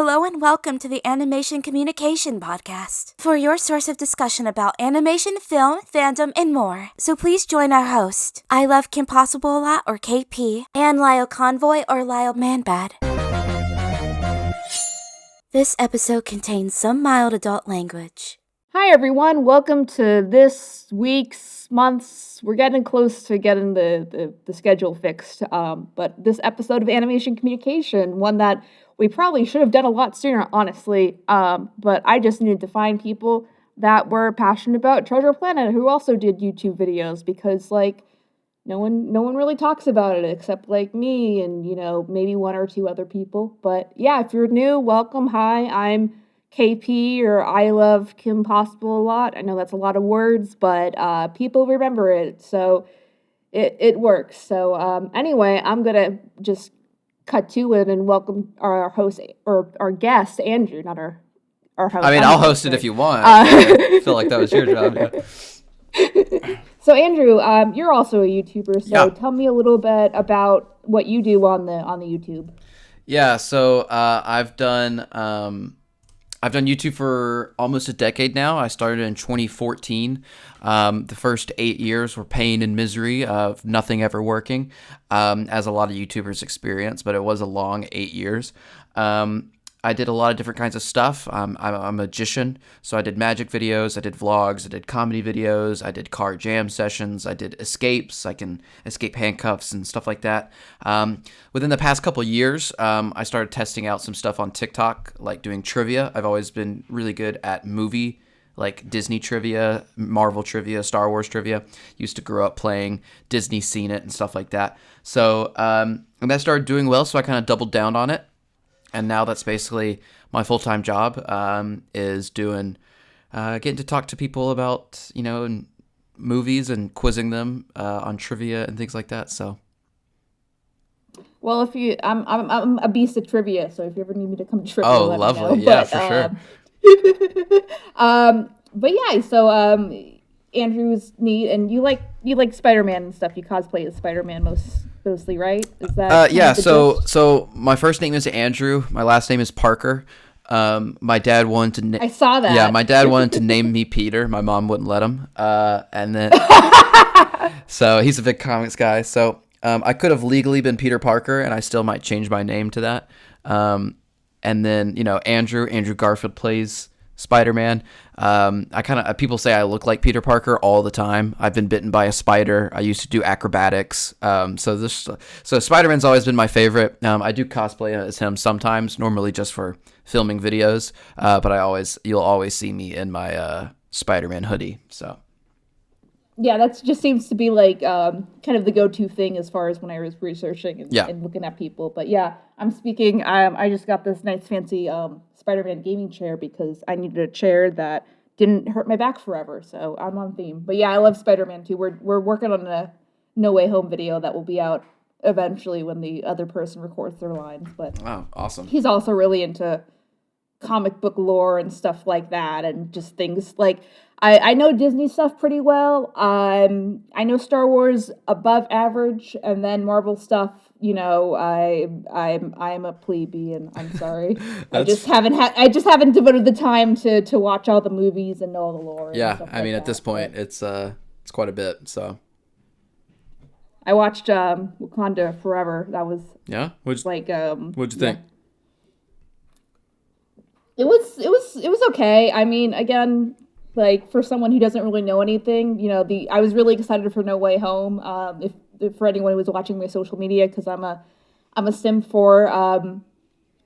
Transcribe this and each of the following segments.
Hello and welcome to the Animation Communication Podcast, for your source of discussion about animation, film, fandom, and more. So please join our host, I Love Kim Possible a Lot, or KP, and Lyle Convoy, or Lyle Manbad. This episode contains some mild adult language. Hi everyone, welcome to this month's, we're getting close to getting the schedule fixed, but this episode of Animation Communication, one that we probably should have done a lot sooner, honestly, but I just needed to find people that were passionate about Treasure Planet who also did YouTube videos, because, no one really talks about it except, me and, maybe one or two other people. But, yeah, if you're new, welcome, hi, I'm KP, or I Love Kim Possible a Lot. I know that's a lot of words, but people remember it, so it works. So, anyway, I'm gonna just cut to it and welcome our host, or our guest, Andrew, not our host. I mean, I'll host it if you want. I feel like that was your job. Yeah. So, Andrew, you're also a YouTuber, so Tell me a little bit about what you do on the YouTube. Yeah, so I've done YouTube for almost a decade now. I started in 2014. The first 8 years were pain and misery of nothing ever working, as a lot of YouTubers experience, but it was a long 8 years. I did a lot of different kinds of stuff. I'm a magician, so I did magic videos, I did vlogs, I did comedy videos, I did car jam sessions, I did escapes, I can escape handcuffs and stuff like that. Within the past couple years, I started testing out some stuff on TikTok, like doing trivia. I've always been really good at movie, like Disney trivia, Marvel trivia, Star Wars trivia. Used to grow up playing Disney Scene It and stuff like that. So, and that started doing well, so I kind of doubled down on it. And now that's basically my full-time job, is doing, getting to talk to people about, movies and quizzing them on trivia and things like that. So, well, I'm a beast at trivia, so if you ever need me to come to trivia, oh, let lovely, me know. yeah, But, for sure. But yeah, so Andrew's neat, and you like Spider-Man and stuff. You cosplay as Spider-Man mostly, right? Is that yeah? So my first name is Andrew. My last name is Parker. My dad wanted to. I saw that. Yeah, my dad wanted to name me Peter. My mom wouldn't let him. And then so he's a big comics guy. So I could have legally been Peter Parker, and I still might change my name to that. And then Andrew Garfield plays Spider-Man. People say I look like Peter Parker all the time. I've been bitten by a spider. I used to do acrobatics. So Spider-Man's always been my favorite. I do cosplay as him sometimes, normally just for filming videos. But you'll always see me in my Spider-Man hoodie. So. Yeah, that just seems to be kind of the go-to thing as far as when I was researching and looking at people. But yeah, I'm speaking. I just got this nice fancy Spider-Man gaming chair because I needed a chair that didn't hurt my back forever. So I'm on theme. But yeah, I love Spider-Man too. We're working on a No Way Home video that will be out eventually when the other person records their lines. But oh, awesome. He's also really into comic book lore and stuff like that, and just things like I know Disney stuff pretty well. I know Star Wars above average, and then Marvel stuff. I'm a plebeian. I'm sorry. I just haven't devoted the time to watch all the movies and know all the lore. Yeah, I mean, at this point, it's quite a bit. So I watched Wakanda Forever. That was what'd you think? It was okay. I mean, again, for someone who doesn't really know anything, I was really excited for No Way Home. If for anyone who was watching my social media, because I'm a sim for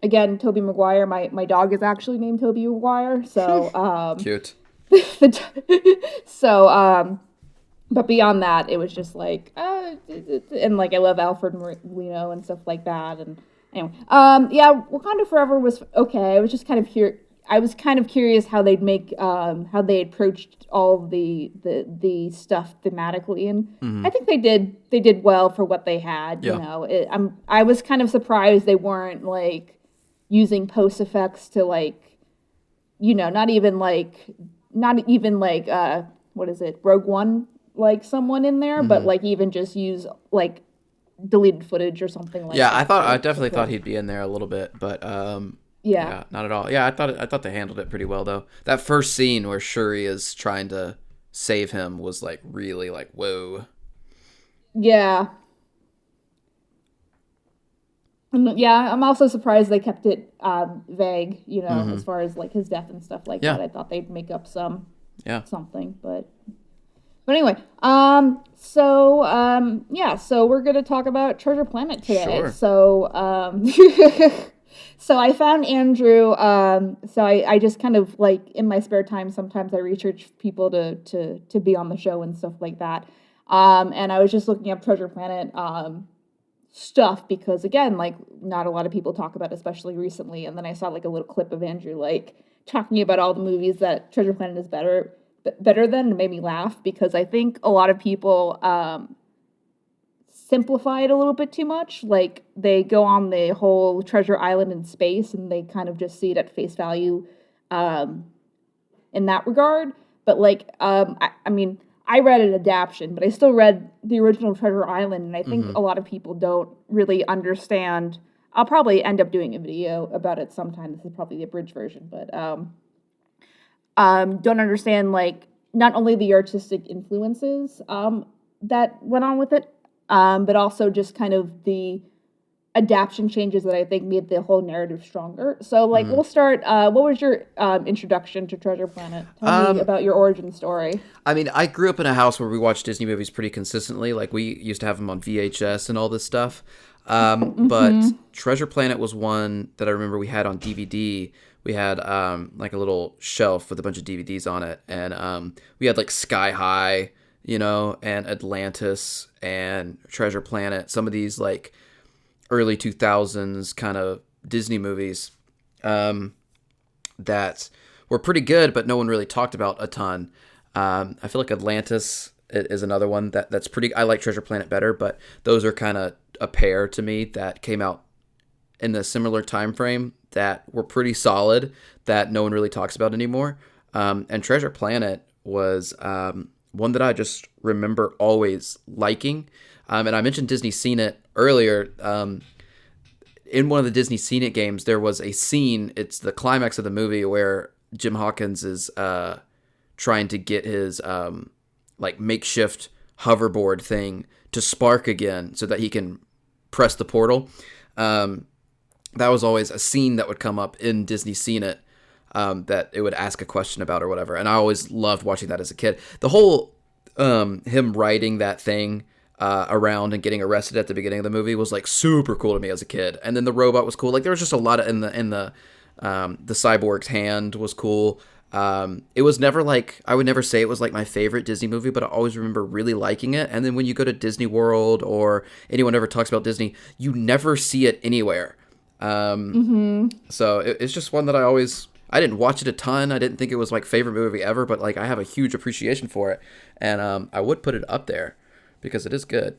again, Tobey Maguire. My dog is actually named Tobey Maguire. So cute. So but beyond that, it was just and I love Alfred Molina and stuff like that. And anyway, Wakanda Forever was okay. I was just kind of I was kind of curious how they'd make how they approached all the stuff thematically, and I think they did well for what they had. Yeah. I was kind of surprised they weren't using post effects to not even what is it, Rogue One, someone in there, but even just use deleted footage or something like that. Yeah, I definitely thought he'd be in there a little bit, but Yeah. Yeah, not at all. Yeah, I thought they handled it pretty well though. That first scene where Shuri is trying to save him was like really like whoa. Yeah. Yeah, I'm also surprised they kept it vague, as far as like his death and stuff like Yeah, that. I thought they'd make up yeah, something, but anyway, yeah, so we're gonna talk about Treasure Planet today. sure. So I found Andrew. So I just kind of like in my spare time, sometimes I research people to be on the show and stuff like that. And I was just looking up Treasure Planet stuff because again, like not a lot of people talk about it, especially recently. And then I saw like a little clip of Andrew like talking about all the movies that Treasure Planet is better than, and it made me laugh because I think a lot of people simplify it a little bit too much. Like they go on the whole Treasure Island in space and they kind of just see it at face value in that regard. But like, I mean, I read an adaptation, but I still read the original Treasure Island, and I think a lot of people don't really understand. I'll probably end up doing a video about it sometime. This is probably the abridged version, but don't understand like not only the artistic influences that went on with it, but also just kind of the adaptation changes that I think made the whole narrative stronger. So, like, we'll start. What was your introduction to Treasure Planet? Tell me about your origin story. I mean, I grew up in a house where we watched Disney movies pretty consistently. Like we used to have them on VHS and all this stuff. But Treasure Planet was one that I remember we had on DVD. We had like a little shelf with a bunch of DVDs on it, and we had like Sky High, and Atlantis and Treasure Planet. Some of these like early 2000s kind of Disney movies that were pretty good, but no one really talked about a ton. I feel like Atlantis is another one that's pretty. I like Treasure Planet better, but those are kind of a pair to me that came out in the similar time frame that were pretty solid that no one really talks about anymore. And Treasure Planet was one that I just remember always liking. And I mentioned Disney Scene It earlier. In one of the Disney Scene It games, there was a scene, it's the climax of the movie, where Jim Hawkins is trying to get his like makeshift hoverboard thing to spark again so that he can press the portal. That was always a scene that would come up in Disney Scene It that it would ask a question about or whatever. And I always loved watching that as a kid. The whole him riding that thing around and getting arrested at the beginning of the movie was like super cool to me as a kid. And then the robot was cool. Like there was just a lot of in the cyborg's hand was cool. It was never like, I would never say it was like my favorite Disney movie, but I always remember really liking it. And then when you go to Disney World or anyone ever talks about Disney, you never see it anywhere. So it's just one that I didn't watch it a ton. I didn't think it was my favorite movie ever, but like I have a huge appreciation for it. And I would put it up there because it is good.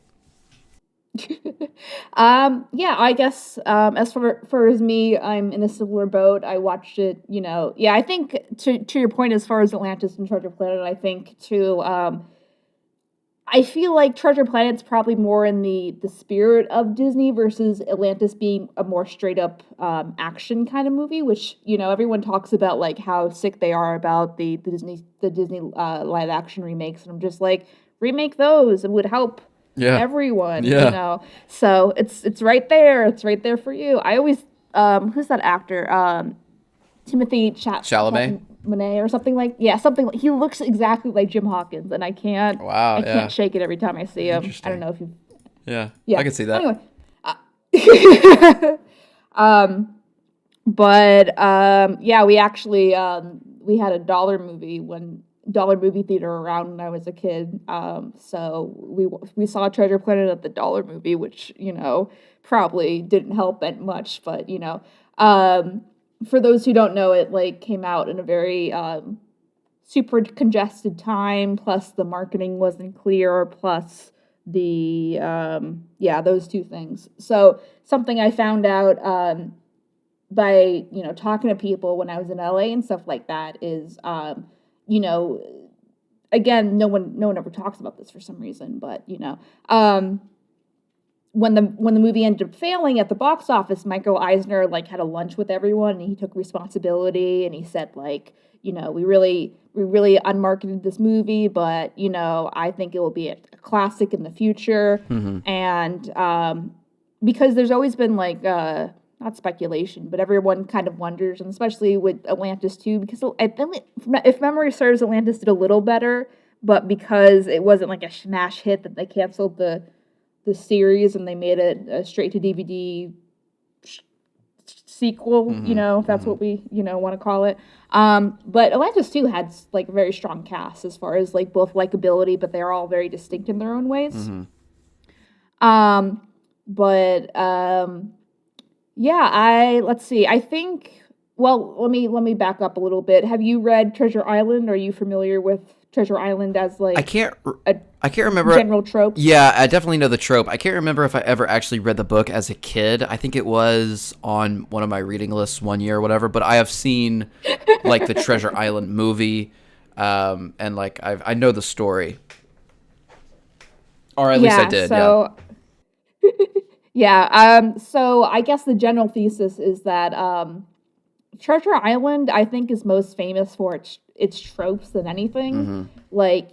Yeah, I guess as for as me, I'm in a similar boat. I watched it, yeah, I think to your point as far as Atlantis and Treasure Planet, I think too, I feel like Treasure Planet's probably more in the spirit of Disney versus Atlantis being a more straight up action kind of movie, which, everyone talks about like how sick they are about the Disney live action remakes, and I'm just like, remake those, it would help everyone, So it's right there. It's right there for you. I always who's that actor? Timothy Chalamet or something like something like, he looks exactly like Jim Hawkins, and I can't shake it every time I see him. I don't know if you yeah I can see that. Anyway, we actually we had a dollar movie theater around when I was a kid. So we saw Treasure Planet at the dollar movie, which, probably didn't help it much, but, for those who don't know, it like came out in a very super congested time, plus the marketing wasn't clear, plus the those two things. So something I found out by, talking to people when I was in LA and stuff like that is again, no one ever talks about this for some reason, but when the movie ended up failing at the box office, Michael Eisner like had a lunch with everyone and he took responsibility and he said like, we really unmarketed this movie, but I think it will be a classic in the future. And because there's always been like not speculation, but everyone kind of wonders, and especially with Atlantis too, because I think if memory serves, Atlantis did a little better, but because it wasn't like a smash hit, that they canceled the series and they made it a straight to DVD sequel, if that's what we want to call it. But Atlantis 2 had like a very strong cast as far as like both likability, but they're all very distinct in their own ways. Let's see. I think, well, let me back up a little bit. Have you read Treasure Island? Are you familiar with Treasure Island as like I can't remember general trope? Yeah, I definitely know the trope. I can't remember if I ever actually read the book as a kid. I think it was on one of my reading lists one year or whatever, but I have seen like the Treasure Island movie, and like I know the story. Or at least I did, So I guess the general thesis is that Treasure Island, I think, is most famous for its tropes than anything. Like,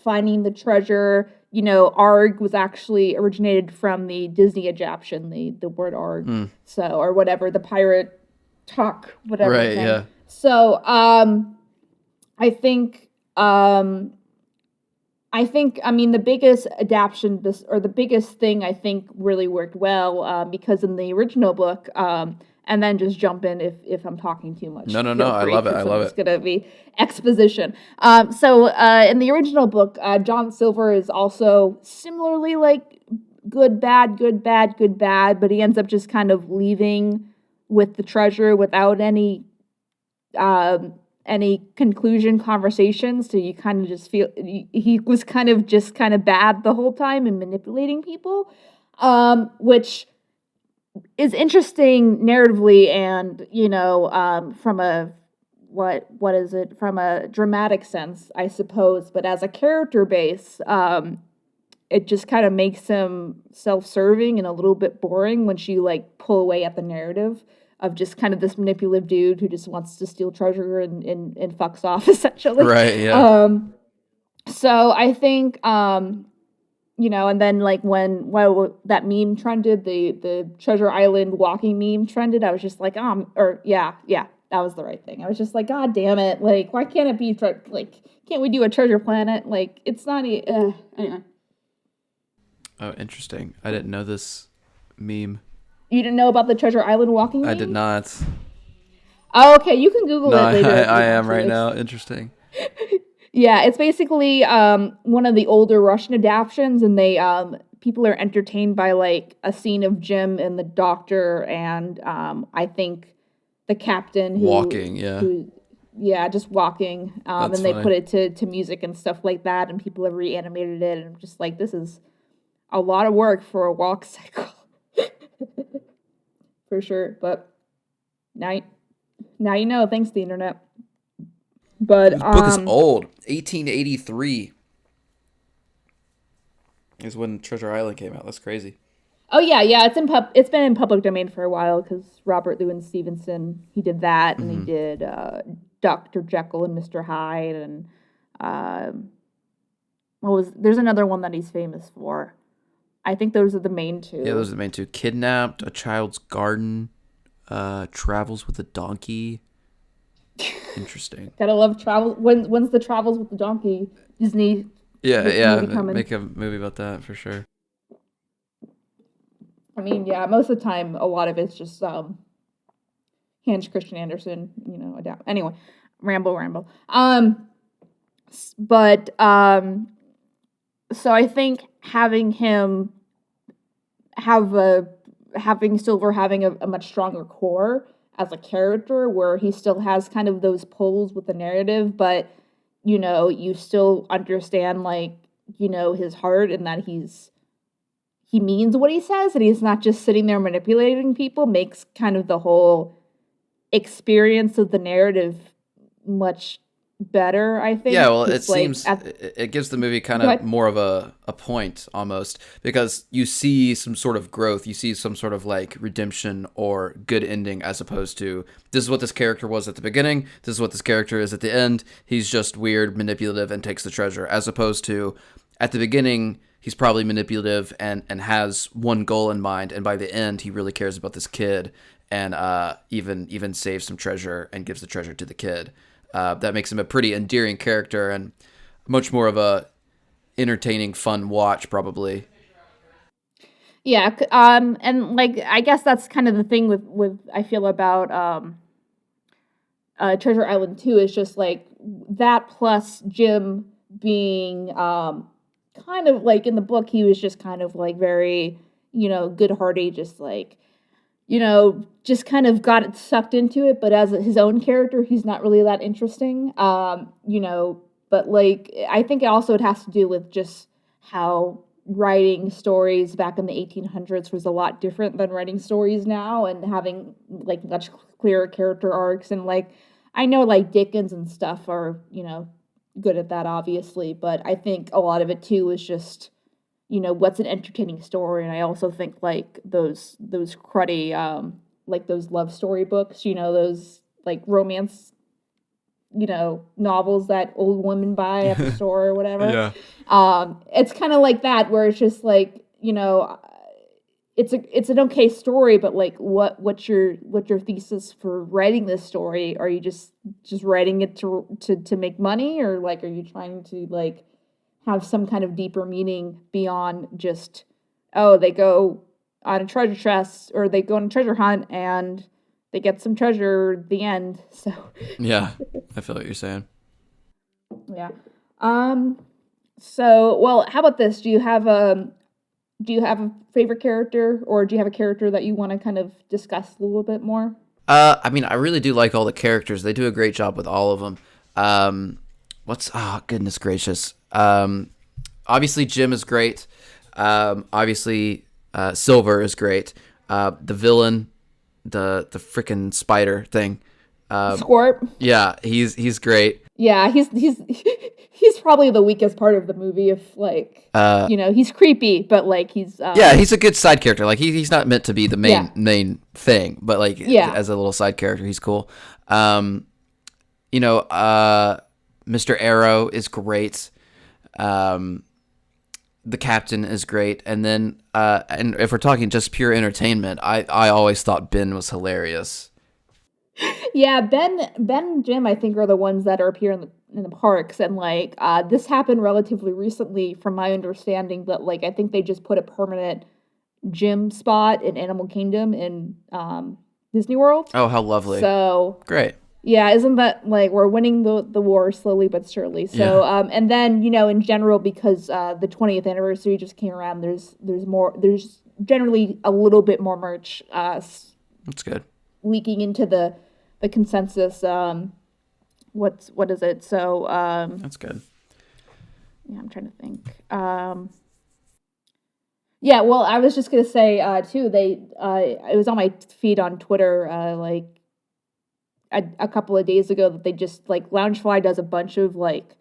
finding the treasure. Arg was actually originated from the Disney adaptation, the word Arg. So, or whatever, the pirate talk, whatever. Right, yeah. So, I think, the biggest adaptation, or the biggest thing I think really worked well, because in the original book, and then just jump in if I'm talking too much. No, I love it. It's going to be exposition. So in the original book, John Silver is also similarly like good, bad, good, bad, good, bad, but he ends up just kind of leaving with the treasure without any conclusion conversations. So you kind of just feel he was kind of bad the whole time and manipulating people, which is interesting narratively and, from a, what is it? From a dramatic sense, I suppose. But as a character base, it just kind of makes him self-serving and a little bit boring once you like pull away at the narrative of just kind of this manipulative dude who just wants to steal treasure and fucks off, essentially. Right, yeah. So I think, and then like when that meme trended, the Treasure Island walking meme trended, I was just like, that was the right thing. I was just like, God damn it. Like, why can't it be, can't we do a treasure planet? Like, it's not, anyway. Oh, interesting. I didn't know this meme. You didn't know about the Treasure Island walking meme? I did not. Oh, okay. You can Google it later. I am right now. Interesting. Yeah, it's basically one of the older Russian adaptations, and they people are entertained by like a scene of Jim and the doctor, and I think the captain walking, just walking, and they put it to music and stuff like that, and people have reanimated it, and I'm just like, this is a lot of work for a walk cycle, for sure. But now you know, thanks to the internet. But this book is old. 1883 is when Treasure Island came out. That's crazy. Oh yeah. It's been in public domain for a while because Robert Louis Stevenson, he did that, and he did Dr. Jekyll and Mr. Hyde, and there's another one that he's famous for. I think those are the main two. Yeah, those are the main two. Kidnapped, A Child's Garden, Travels with a Donkey. Interesting. Gotta love travel. When's the Travels with the Donkey Disney? Make a movie about that for sure. I mean, yeah, most of the time, a lot of it's just Hans Christian Andersen, adapt. Anyway, ramble. So I think having Silver having a much stronger core as a character, where he still has kind of those pulls with the narrative, but you still understand his heart, and that he means what he says, and he's not just sitting there manipulating people, makes kind of the whole experience of the narrative much better, I think. Yeah, well, it 'cause, like, seems it gives the movie kind Go of ahead. more of a point almost, because you see some sort of growth, you see some sort of like redemption or good ending, as opposed to this is what this character was at the beginning, this is what this character is at the end. He's just weird, manipulative, and takes the treasure, as opposed to at the beginning he's probably manipulative and has one goal in mind, and by the end he really cares about this kid and even saves some treasure and gives the treasure to the kid. That makes him a pretty endearing character and much more of a entertaining, fun watch, probably. Yeah, and like I guess that's kind of the thing with I feel about Treasure Island 2 is just like that plus Jim being kind of like in the book he was just kind of like very, good-hearted, just like, just kind of got it sucked into it, but as his own character, he's not really that interesting. But like I think also it has to do with just how writing stories back in the 1800s was a lot different than writing stories now, and having like much clearer character arcs. And like I know like Dickens and stuff are, good at that obviously, but I think a lot of it too is just, what's an entertaining story. And I also think like those cruddy like those love story books, those like romance, novels that old women buy at the store or whatever. Yeah. It's kind of like that, where it's just like, it's an okay story, but like what's your thesis for writing this story? Are you just writing it to make money, or like are you trying to like have some kind of deeper meaning beyond just, oh, they go on a treasure chest or they go on a treasure hunt and they get some treasure at the end. So Yeah, I feel what you're saying. yeah. So well, how about this? Do you have a favorite character, or do you have a character that you want to kind of discuss a little bit more? I mean, I really do like all the characters. They do a great job with all of them. Goodness gracious. Obviously Jim is great. Obviously Silver is great. The villain, the freaking spider thing. Squirt. Yeah, he's great. Yeah, he's probably the weakest part of the movie. If like, he's creepy, but like he's Yeah, he's a good side character. Like he's not meant to be the Yeah. main thing, but like Yeah. as a little side character, he's cool. Mr. Arrow is great. The captain is great, and then and if we're talking just pure entertainment, I always thought Ben was hilarious. Yeah, Ben and Jim, I think, are the ones that are appear in the parks, and like this happened relatively recently, from my understanding. But like, I think they just put a permanent Jim spot in Animal Kingdom in Disney World. Oh, how lovely! So Great. yeah, isn't that like we're winning the war slowly but surely? So Yeah. and then in general, because the 20th anniversary just came around, there's generally a little bit more merch That's good. leaking into the consensus. What is it? So That's good. yeah, I'm trying to think. Yeah, well, I was just gonna say too. It was on my feed on Twitter like a couple of days ago that they just like Loungefly does a bunch of like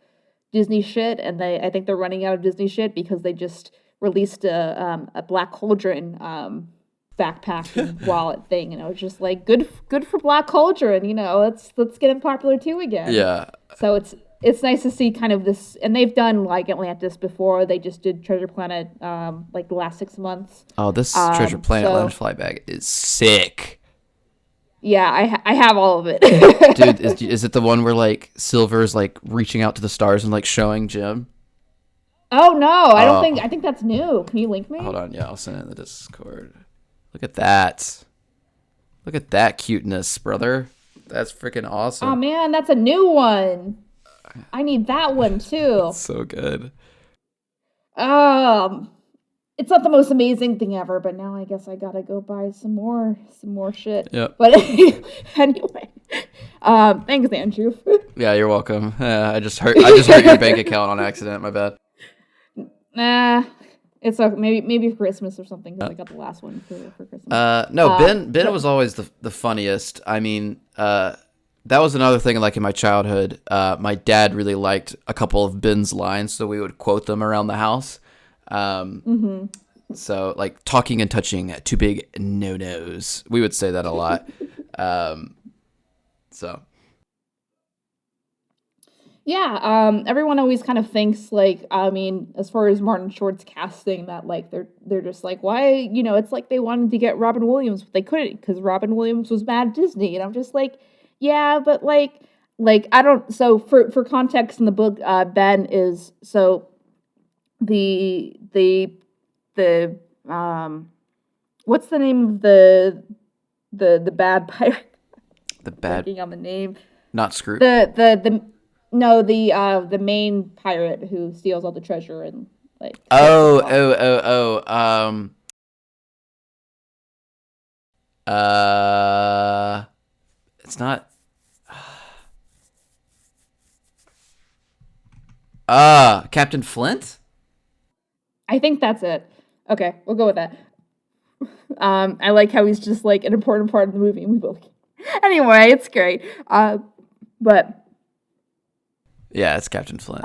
Disney shit, and I think they're running out of Disney shit because they just released a Black Cauldron backpack and wallet thing, and I was just like, good for Black Cauldron, let's get it popular too again. Yeah. So it's nice to see kind of this, and they've done like Atlantis before. They just did Treasure Planet like the last 6 months. Oh, this Treasure Planet so- Loungefly bag is sick. Yeah, I have all of it. Dude, is it the one where like Silver's like reaching out to the stars and like showing Jim? Oh no, I Oh. think that's new. Can you link me? Hold on, yeah, I'll send it in the Discord. Look at that. Look at that cuteness, brother. That's freaking awesome. Oh man, that's a new one. I need that one too. So good. It's not the most amazing thing ever, but now I guess I gotta go buy some more shit. Yep. But anyway, thanks, Andrew. Yeah, you're welcome. I just hurt your bank account on accident. My bad. Nah, it's okay. Maybe for Christmas or something, because I got the last one for Christmas. No, Ben was always the funniest. I mean, that was another thing. Like in my childhood, my dad really liked a couple of Ben's lines, so we would quote them around the house. So like talking and touching, two big no-nos. We would say that a lot. So. Yeah, everyone always kind of thinks like, I mean, as far as Martin Short's casting, that like they're just like, why, it's like they wanted to get Robin Williams, but they couldn't because Robin Williams was mad at Disney, and I'm just like, yeah, but like I don't. So for context in the book, Ben is so the what's the name of the bad pirate? The bad. Blanking on the name. Not Scrooge. No, the main pirate who steals all the treasure and like. It's not. Captain Flint? I think that's it. Okay, we'll go with that. I like how he's just like an important part of the movie. And we both. Anyway, it's great. But. Yeah, it's Captain Flint.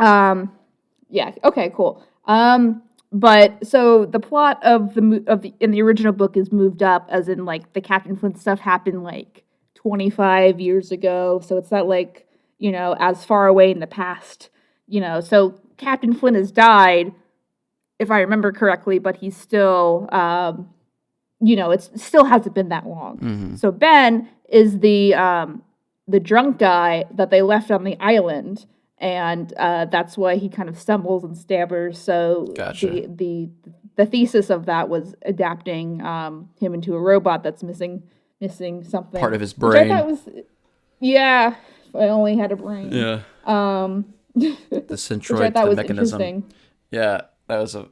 Yeah. Okay. Cool. But so the plot of the in the original book is moved up, as in like the Captain Flint stuff happened like 25 years ago. So it's not like as far away in the past. So Captain Flint has died, if I remember correctly, but he's still it still hasn't been that long. Mm-hmm. So Ben is the drunk guy that they left on the island. And that's why he kind of stumbles and stammers. So Gotcha. the thesis of that was adapting him into a robot that's missing something. Part of his brain. Which I thought was, yeah, if I only had a brain. Yeah. The centroid, which I thought the was mechanism. interesting. Yeah, that was It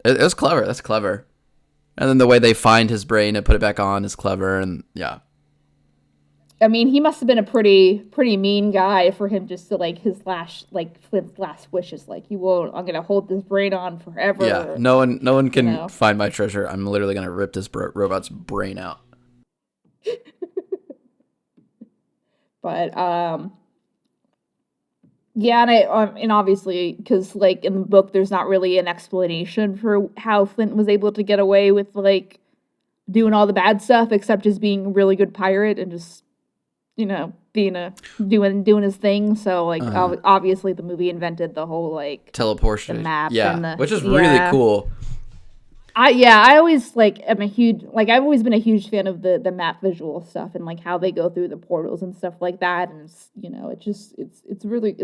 was clever. That's clever. And then the way they find his brain and put it back on is clever. And yeah. I mean, he must have been a pretty mean guy for him just to Flint's last wish is like, I'm gonna hold this brain on forever. Yeah, no one can find my treasure. I'm literally gonna rip this robot's brain out. But yeah, and obviously because like in the book, there's not really an explanation for how Flint was able to get away with like doing all the bad stuff, except just being a really good pirate and just. Being doing his thing. So like obviously the movie invented the whole like teleportation, the map, and which is really cool. I always am a huge I've always been a huge fan of the map visual stuff and like how they go through the portals and stuff like that. And it's really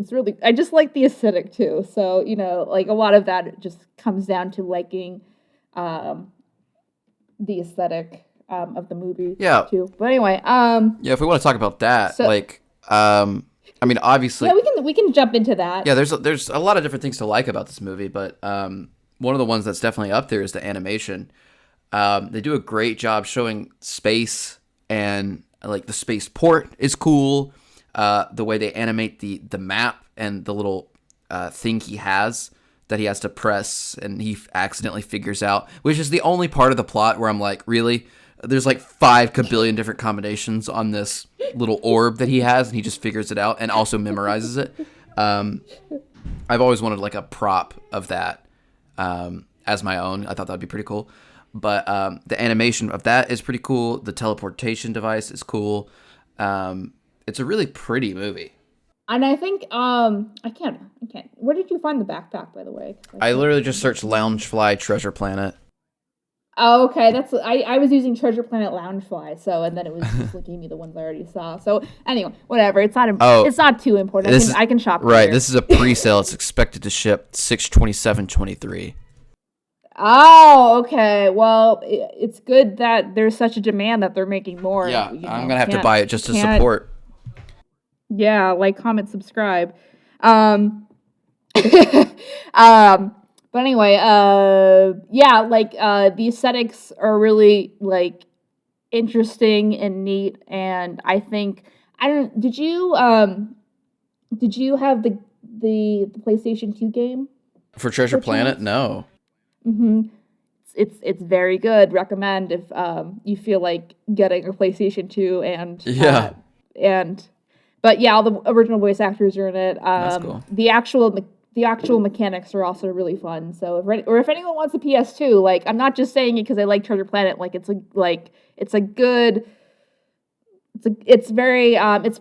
I just like the aesthetic too. So like a lot of that just comes down to liking the aesthetic. Of the movie, too. But anyway, if we want to talk about that, I mean, obviously, we can jump into that. Yeah, there's a lot of different things to like about this movie, but one of the ones that's definitely up there is the animation. They do a great job showing space, and like the spaceport is cool. The way they animate the map and the little thing he has that he has to press, and he accidentally figures out, which is the only part of the plot where I'm like, really? There's like 5 kabillion different combinations on this little orb that he has, and he just figures it out and also memorizes it. I've always wanted like a prop of that as my own. I thought that'd be pretty cool. But the animation of that is pretty cool. The teleportation device is cool. It's a really pretty movie. And I think I can't. Where did you find the backpack, by the way? I literally just searched Loungefly Treasure Planet. Oh, okay. I was using Treasure Planet Loungefly, and then it was just looking me the ones I already saw. So anyway, whatever. It's not too important. I can shop. Right. Later. This is a pre-sale. It's expected to ship 6/27/23. Oh, okay. Well, it's good that there's such a demand that they're making more. Yeah, I'm gonna have to buy it just to support. Yeah, like, comment, subscribe. But anyway, the aesthetics are really like interesting and neat, and I think did you have the PlayStation 2 game for Treasure Planet? No. Mm-hmm. It's very good. Recommend if you feel like getting a PlayStation 2 and But yeah, all the original voice actors are in it. That's cool. The actual mechanics are also really fun. So if anyone wants a PS2, like, I'm not just saying it because I like Treasure Planet. Like, it's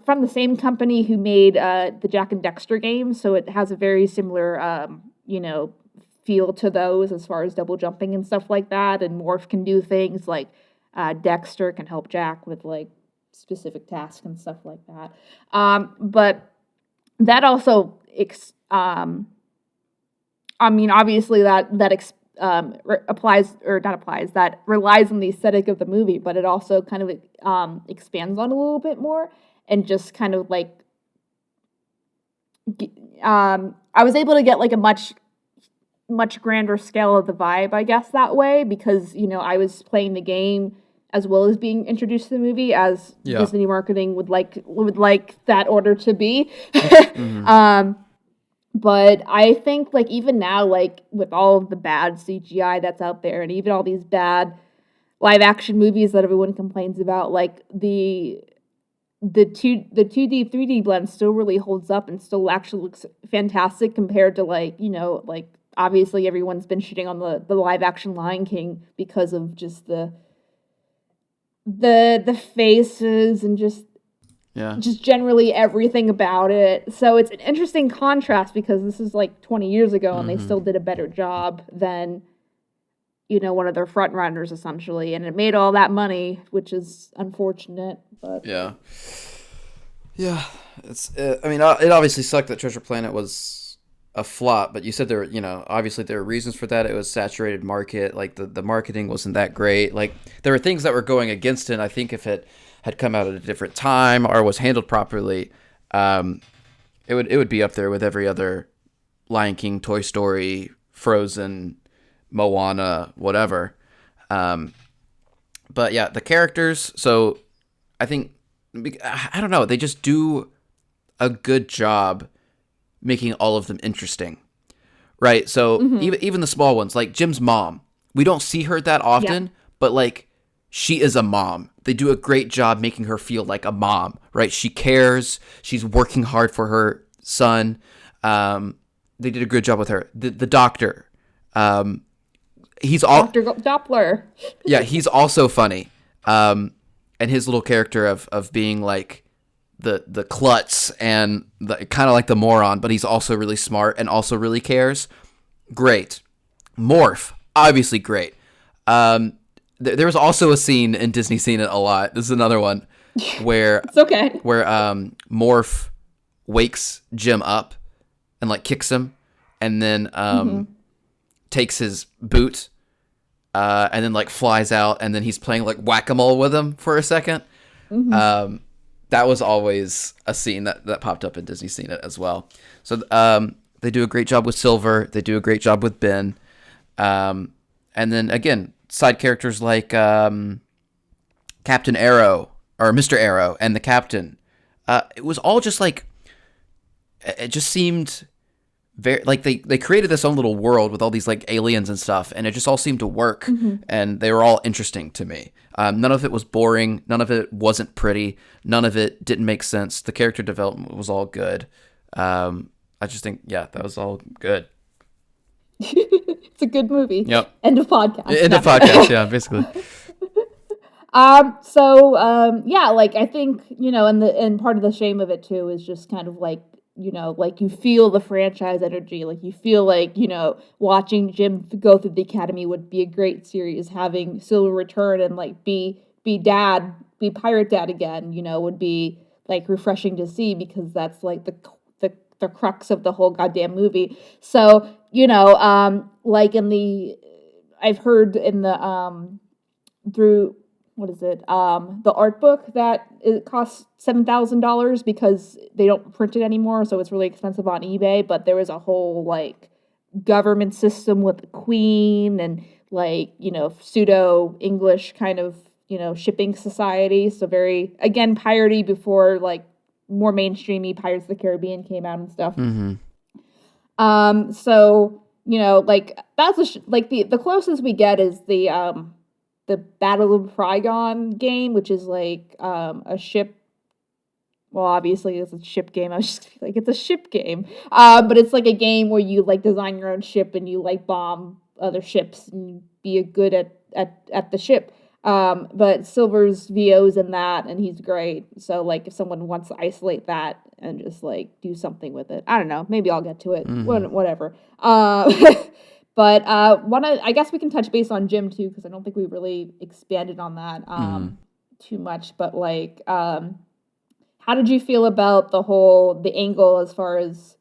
from the same company who made the Jak and Daxter games, so it has a very similar feel to those as far as double jumping and stuff like that. And Morph can do things like Dexter can help Jak with like specific tasks and stuff like that. But that also obviously that relies on the aesthetic of the movie, but it also kind of expands on a little bit more, and just kind of like I was able to get like a much grander scale of the vibe, I guess, that way, because I was playing the game as well as being introduced to the movie, as Disney marketing would like that order to be. But I think, like, even now, like, with all of the bad CGI that's out there, and even all these bad live action movies that everyone complains about, like, the 2D 3D blend still really holds up and still actually looks fantastic compared to, like, obviously everyone's been shitting on the live action Lion King because of just the faces and just generally everything about it. So it's an interesting contrast, because this is like 20 years ago and they still did a better job than one of their front runners, essentially, and it made all that money, which is unfortunate. But yeah, it's it obviously sucked that Treasure Planet was a flop, but you said there were, obviously there were reasons for that. It was saturated market, like the marketing wasn't that great. Like, there were things that were going against it. I think if it had come out at a different time or was handled properly, it would be up there with every other Lion King, Toy Story, Frozen, Moana, whatever. But yeah, the characters. So I think, I don't know, they just do a good job making all of them interesting, right? So even the small ones, like Jim's mom, we don't see her that often, but like, she is a mom. They do a great job making her feel like a mom, right? She cares. She's working hard for her son. They did a good job with her. The doctor, he's all Dr. Doppler. Yeah, he's also funny. And his little character of being like the klutz and the kind of like the moron, but he's also really smart and also really cares. Great. Morph, obviously great. There was also a scene in Disney Seen It a Lot. This is another one where it's okay. Where Morph wakes Jim up and like kicks him, and then takes his boot, and then like flies out, and then he's playing like whack-a-mole with him for a second. That was always a scene that popped up in Disney Seen It as well. So they do a great job with Silver. They do a great job with Ben, and then again, side characters like Captain Arrow or Mr. Arrow and the Captain. It was all just like, it just seemed very like they created this own little world with all these like aliens and stuff, and it just all seemed to work, and they were all interesting to me. None of it was boring. None of it wasn't pretty. None of it didn't make sense. The character development was all good. I just think, that was all good. It's a good movie. Yep. End of podcast. End of podcast, yeah, basically. Like, I think, and part of the shame of it too is just kind of like, like, you feel the franchise energy, like you feel like, watching Jim go through the academy would be a great series. Having Silver return and like be pirate dad again, would be like refreshing to see, because that's like the crux of the whole goddamn movie. So, like I've heard in the through, what is it, the art book, that it costs $7,000 because they don't print it anymore, so it's really expensive on eBay. But there was a whole like government system with the Queen and like, pseudo English kind of, shipping society. So very, again, piratey before like more mainstreamy Pirates of the Caribbean came out and stuff. So, like, that's the closest we get is the Battle of Frygon game, which is like a ship well, obviously it's a ship game. I was just like, it's a ship game. But it's like a game where you like design your own ship and you like bomb other ships and you be good at the ship. But Silver's VO's in that and he's great. So like if someone wants to isolate that and just like do something with it, I don't know. Maybe I'll get to it. Whatever. But I guess we can touch base on Jim too because I don't think we really expanded on that too much. But like, how did you feel about the angle as far as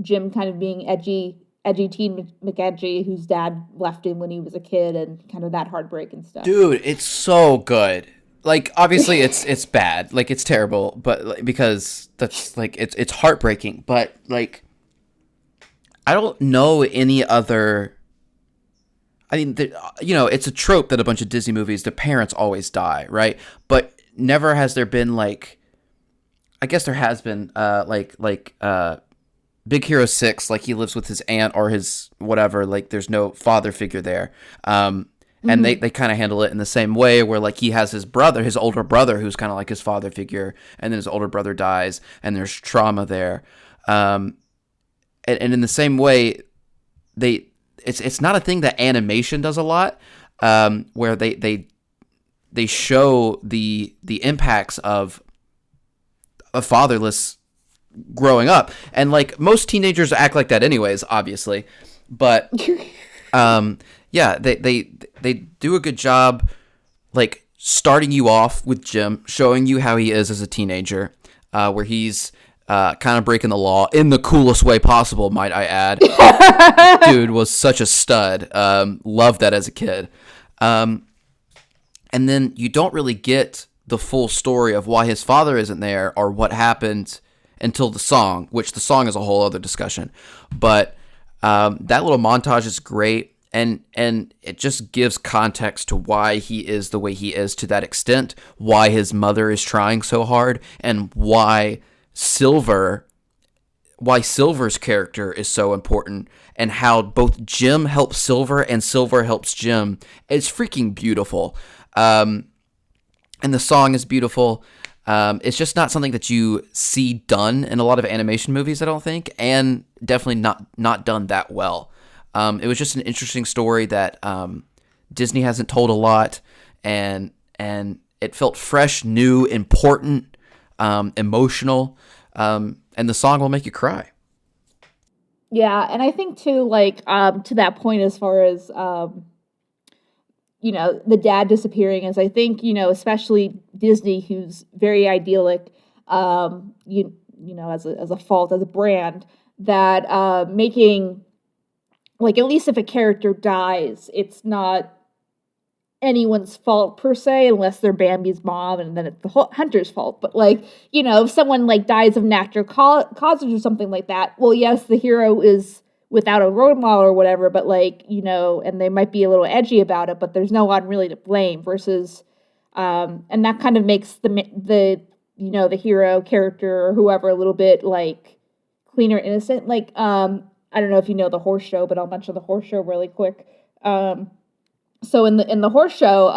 Jim kind of being edgy teen McEdgy whose dad left him when he was a kid and kind of that heartbreak and stuff? Dude, it's so good. Like, obviously it's bad. Like, it's terrible, but like, because that's like it's heartbreaking. But like, I don't know any other. I mean, it's a trope that a bunch of Disney movies, the parents always die, right? But never has there been like, I guess there has been Big Hero 6, like he lives with his aunt or his whatever, like there's no father figure there. And they kind of handle it in the same way where like he has his older brother, who's kind of like his father figure, and then his older brother dies and there's trauma there. And in the same way, it's not a thing that animation does a lot, where they show the impacts of a fatherless growing up, and like most teenagers act like that anyways, obviously, but yeah, they do a good job like starting you off with Jim, showing you how he is as a teenager, where he's kind of breaking the law in the coolest way possible, might I add. Dude was such a stud. Loved that as a kid. And then you don't really get the full story of why his father isn't there or what happened until the song, which the song is a whole other discussion. But that little montage is great, and it just gives context to why he is the way he is to that extent, why his mother is trying so hard, and why Silver's character is so important, and how both Jim helps Silver and Silver helps Jim. It's freaking beautiful. And the song is beautiful. It's just not something that you see done in a lot of animation movies, I don't think, and definitely not done that well. It was just an interesting story that Disney hasn't told a lot, and it felt fresh, new, important, emotional, and the song will make you cry. Yeah, and I think too, like to that point, as far as the dad disappearing, is I think especially Disney, who's very idyllic, as a fault, as a brand, that making, like, at least if a character dies, it's not anyone's fault per se, unless they're Bambi's mom, and then it's the hunter's fault. But like, if someone like dies of natural causes or something like that, well, yes, the hero is without a role model or whatever, but like, and they might be a little edgy about it, but there's no one really to blame versus, and that kind of makes the hero character or whoever a little bit like cleaner, innocent. Like, I don't know if you know the horse show, but I'll mention the horse show really quick. So in the horse show,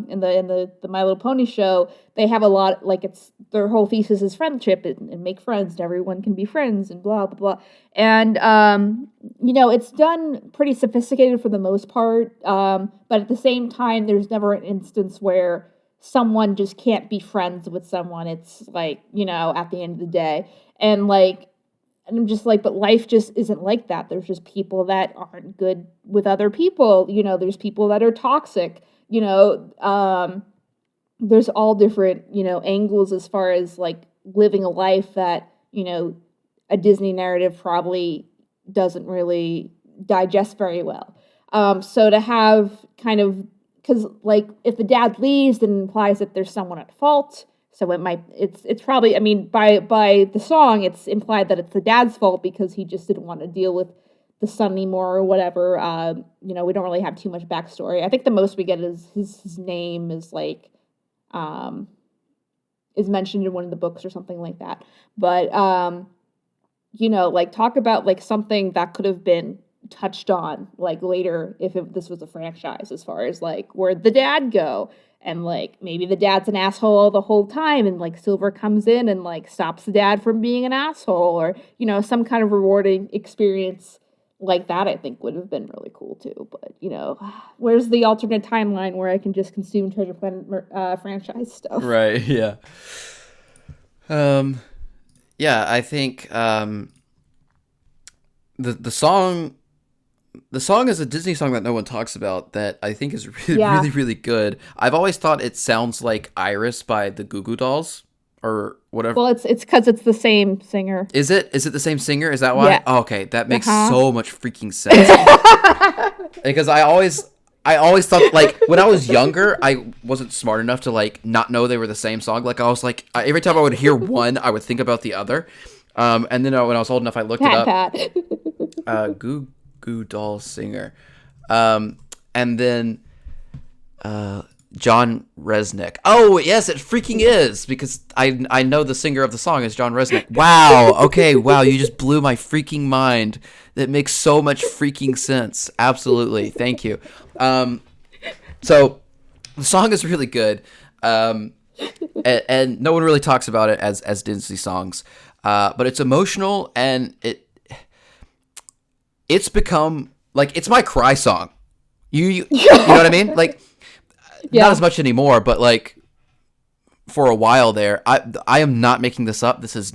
in the My Little Pony show, they have a lot, like, it's their whole thesis is friendship and make friends and everyone can be friends and blah blah blah. And it's done pretty sophisticated for the most part. But at the same time, there's never an instance where someone just can't be friends with someone. It's like, at the end of the day, and like. And I'm just like, but life just isn't like that. There's just people that aren't good with other people. There's people that are toxic. There's all different, angles as far as like living a life that, a Disney narrative probably doesn't really digest very well. So to have kind of, because like if the dad leaves, then it implies that there's someone at fault. So it's probably, I mean, by the song, it's implied that it's the dad's fault because he just didn't want to deal with the son anymore or whatever. We don't really have too much backstory. I think the most we get is his name is like, is mentioned in one of the books or something like that. But, like talk about like something that could have been touched on like later if this was a franchise, as far as like where'd the dad go, and like maybe the dad's an asshole the whole time, and like Silver comes in and like stops the dad from being an asshole, or some kind of rewarding experience like that. I think would have been really cool too. But where's the alternate timeline where I can just consume Treasure Planet franchise stuff? Right. Yeah. Yeah. I think the song is a Disney song that no one talks about that I think is really, really, really good. I've always thought it sounds like Iris by the Goo Goo Dolls or whatever. Well, it's because it's the same singer. Is it the same singer? Is that why? Yeah. Oh, okay, that makes so much freaking sense. Because I always thought, like, when I was younger, I wasn't smart enough to like not know they were the same song. Like, I was like, every time I would hear one, I would think about the other. And then when I was old enough, I looked it up. Goo Goo Dolls singer, and then John Resnick. Oh yes, it freaking is, because I know the singer of the song is John Resnick. Wow. Okay. Wow. You just blew my freaking mind. That makes so much freaking sense. Absolutely. Thank you. So the song is really good. And no one really talks about it as Disney songs. But it's emotional, and it's become like, it's my cry song. You know what I mean? Like, not as much anymore, but like for a while there, I am not making this up. This is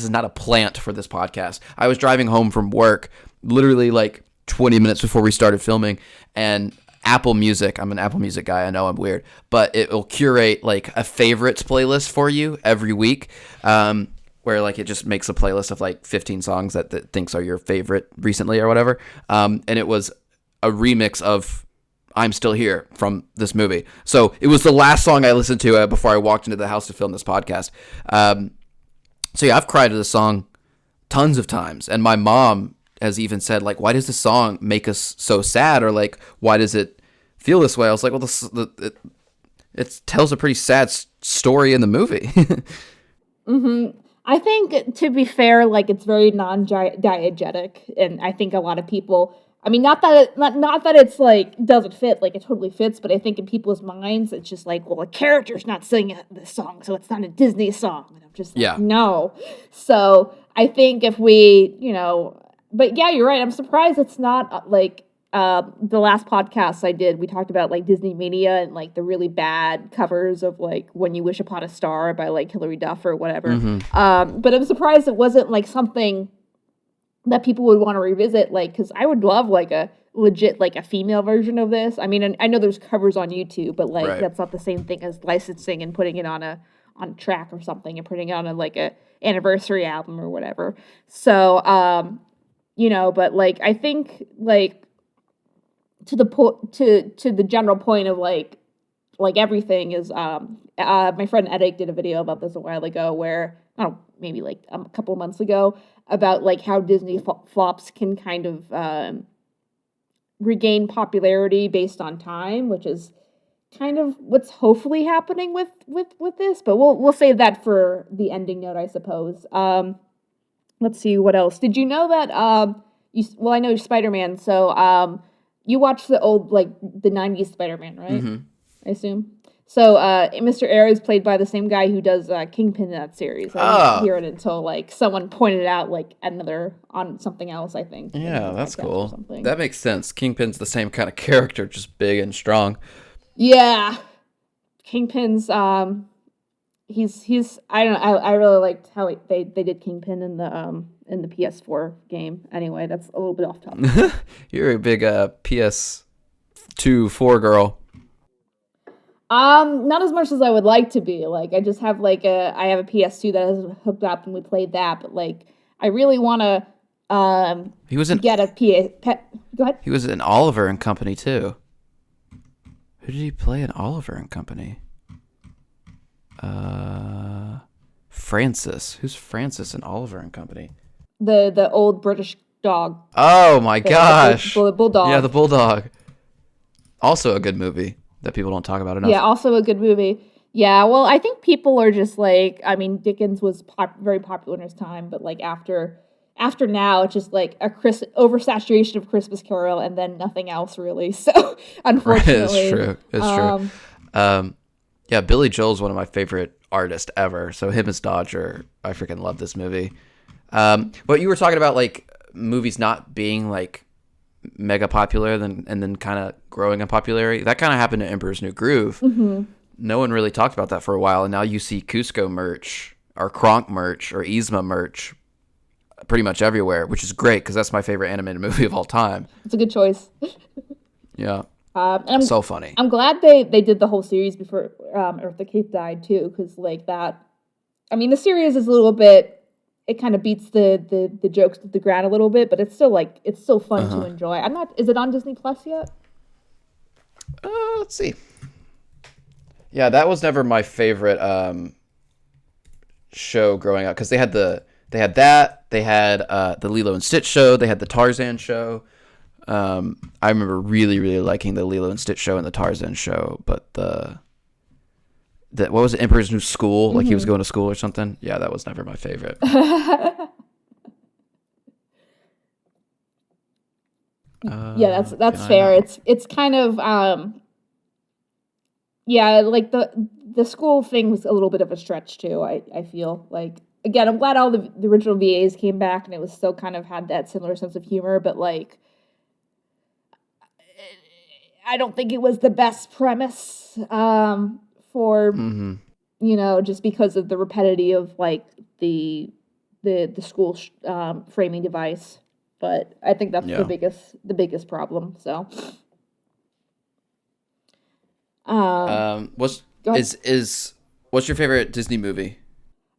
not a plant for this podcast. I was driving home from work, literally like 20 minutes before we started filming, and Apple Music, I'm an Apple Music guy, I know I'm weird, but it will curate like a favorites playlist for you every week, where like it just makes a playlist of like 15 songs that it thinks are your favorite recently or whatever. And it was a remix of I'm Still Here from this movie. So it was the last song I listened to before I walked into the house to film this podcast. So yeah, I've cried to this song tons of times. And my mom has even said, like, why does this song make us so sad? Or like, why does it feel this way? I was like, well, it tells a pretty sad story in the movie. I think, to be fair, like, it's very non-diegetic, and I think a lot of people, I mean, not that it's like doesn't fit, like it totally fits, but I think in people's minds it's just like, well, a character's not singing this song, so it's not a Disney song, and I'm just like, no. So I think if we, but yeah, you're right. I'm surprised it's not like the last podcast I did, we talked about like Disney Mania and like the really bad covers of like When You Wish Upon a Star by like Hilary Duff or whatever. But I'm surprised it wasn't like something that people would want to revisit, like, because I would love like a legit like a female version of this. I mean, I know there's covers on YouTube, but like that's not the same thing as licensing and putting it on a track or something and putting it on a anniversary album or whatever. So but like I think like to the general point of like everything is my friend Edik did a video about this a while ago, where maybe like a couple of months ago, about like how Disney flops can kind of regain popularity based on time, which is kind of what's hopefully happening with this, but we'll save that for the ending note, I suppose. Let's see, what else? Did you know that I know Spider-Man, so you watched the old, like, the 90s Spider-Man, right? I assume. So, Mr. Air is played by the same guy who does Kingpin in that series. I didn't hear it until, like, someone pointed out, like, on something else, I think. Yeah, that's cool. That makes sense. Kingpin's the same kind of character, just big and strong. Yeah. Kingpin's, he's I don't know, I really liked how they did Kingpin in the PS4 game. Anyway, that's a little bit off topic. You're a big PS2 4 girl. Not as much as I would like to be. Like, I just have I have a PS2 that is hooked up and we played that, but like I really want to get a Go ahead. He was in Oliver and Company too. Who did he play in Oliver and Company? Francis. Who's Francis in Oliver and Company? The old British dog. Oh my gosh. The bulldog. Yeah, the bulldog. Also a good movie that people don't talk about enough. Yeah, also a good movie. Yeah, well, I think people are just like, I mean, Dickens was very popular in his time, but like after after now, it's just like a oversaturation of Christmas Carol and then nothing else really. So unfortunately, It's true. It's true. Yeah, Billy Joel's one of my favorite artists ever. So him as Dodger, I freaking love this movie. But you were talking about like movies not being like mega popular and then kind of growing in popularity. That kind of happened to Emperor's New Groove. Mm-hmm. No one really talked about that for a while, and now you see Cusco merch or Kronk merch or Yzma merch pretty much everywhere, which is great because that's my favorite animated movie of all time. It's a good choice. Yeah. And So funny. I'm glad they did the whole series before Eartha Kitt died too, because like that. I mean, the series is a little bit. It kind of beats the jokes to the ground a little bit, but it's still fun to enjoy. I'm not. Is it on Disney Plus yet? Let's see. Yeah, that was never my favorite show growing up because they had the Lilo and Stitch show, they had the Tarzan show. I remember really, really liking the Lilo and Stitch show and the Tarzan show, but what was it, Emperor's New School? Like he was going to school or something? Yeah, that was never my favorite. Yeah, that's fair. It's kind of yeah, like the school thing was a little bit of a stretch too. I feel like, again, I'm glad all the original VAs came back and it was still kind of had that similar sense of humor, but like I don't think it was the best premise for just because of the repetitive of like the school framing device. But I think that's the biggest problem. So, what's your favorite Disney movie?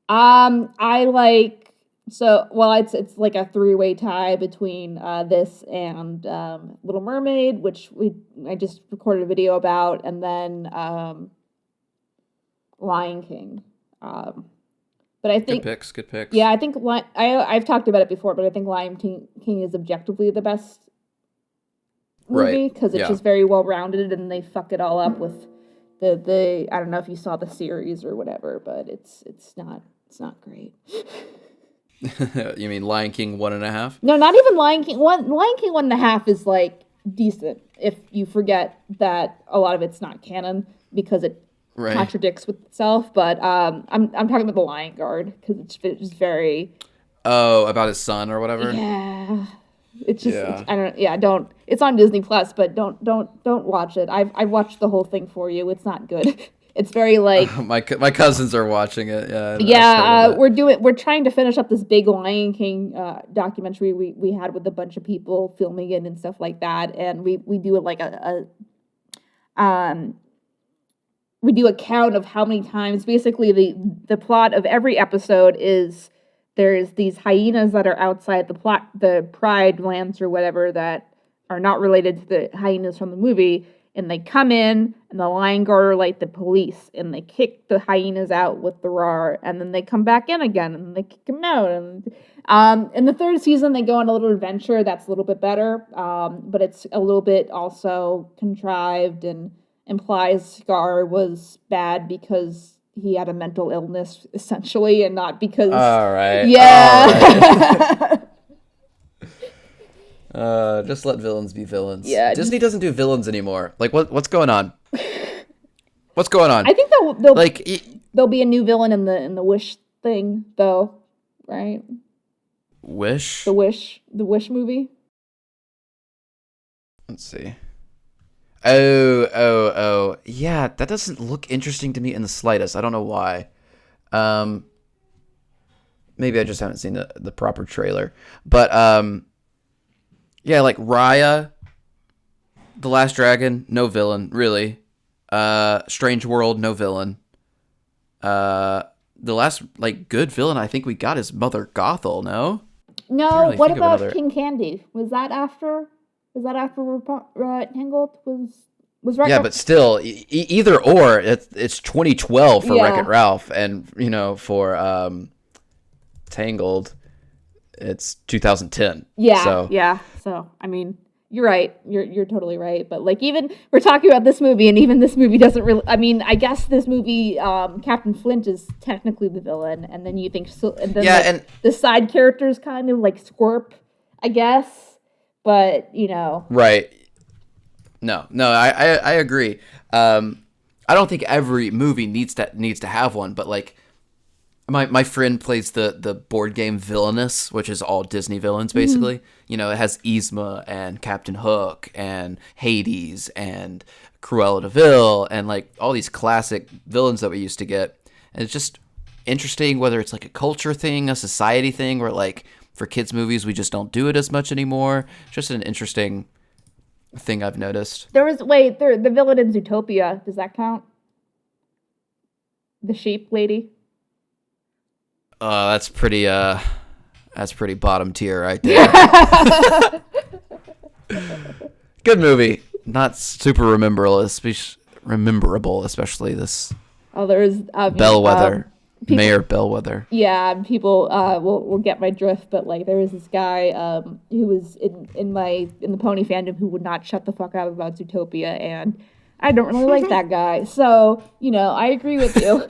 I like it's like a 3-way tie between this and Little Mermaid, which I just recorded a video about, and then Lion King. But I think Good picks. Yeah, I think I've talked about it before, but I think Lion King is objectively the best movie because it's just very well rounded, and they fuck it all up with the I don't know if you saw the series or whatever, but it's not great. You mean Lion King 1.5? No, not even Lion King. Lion King 1.5 is like decent if you forget that a lot of it's not canon because it contradicts with itself. But I'm talking about the Lion Guard because it's just very about his son or whatever. Yeah, it's just it's on Disney Plus, but don't watch it. I've watched the whole thing for you. It's not good. It's very like my cousins are watching it. We're trying to finish up this big Lion King documentary we had with a bunch of people filming it and stuff like that, and we do it like we do a count of how many times. Basically, the plot of every episode is there's these hyenas that are outside the Pride lands or whatever that are not related to the hyenas from the movie. And they come in, and the Lion Guard are like the police, and they kick the hyenas out with the roar, and then they come back in again, and they kick them out. And in the third season, they go on a little adventure that's a little bit better, but it's a little bit also contrived and implies Scar was bad because he had a mental illness, essentially, and not because... All right. Yeah. All right. Just let villains be villains. Yeah, Disney doesn't do villains anymore. Like, what's going on? What's going on? I think there'll be a new villain in the Wish thing, though, right? Wish? The Wish movie. Let's see. Oh. Yeah, that doesn't look interesting to me in the slightest. I don't know why. Maybe I just haven't seen the proper trailer. But, yeah, like Raya, The Last Dragon, no villain, really. Strange World, no villain. The last, like, good villain I think we got is Mother Gothel, no? No, really what about King Candy? Was that after Tangled? Was Wreck-It? Yeah, but still, either or, it's 2012 for Wreck-It Ralph, and, for Tangled... It's 2010. Yeah. So I mean, You're right. You're totally right. But like, even we're talking about this movie, and even this movie doesn't really. I mean, I guess this movie, Captain Flint is technically the villain, and then you think so, and then and the side characters kind of like Scorp, I guess. But right. No, I agree. I don't think every movie needs to have one, but like my friend plays the board game Villainous, which is all Disney villains basically. Mm-hmm. It has Yzma and Captain Hook and Hades and Cruella de Vil and like all these classic villains that we used to get. And it's just interesting whether it's like a culture thing, a society thing, where like for kids movies we just don't do it as much anymore. Just an interesting thing I've noticed. The villain in Zootopia, does that count? The sheep lady? That's pretty bottom tier right there. Good movie. Not super rememberable, especially this. Oh, there's Bellwether. Mayor Bellwether. Yeah, people will get my drift, but like there was this guy who was in the pony fandom who would not shut the fuck up about Zootopia, and I don't really like that guy. So, I agree with you.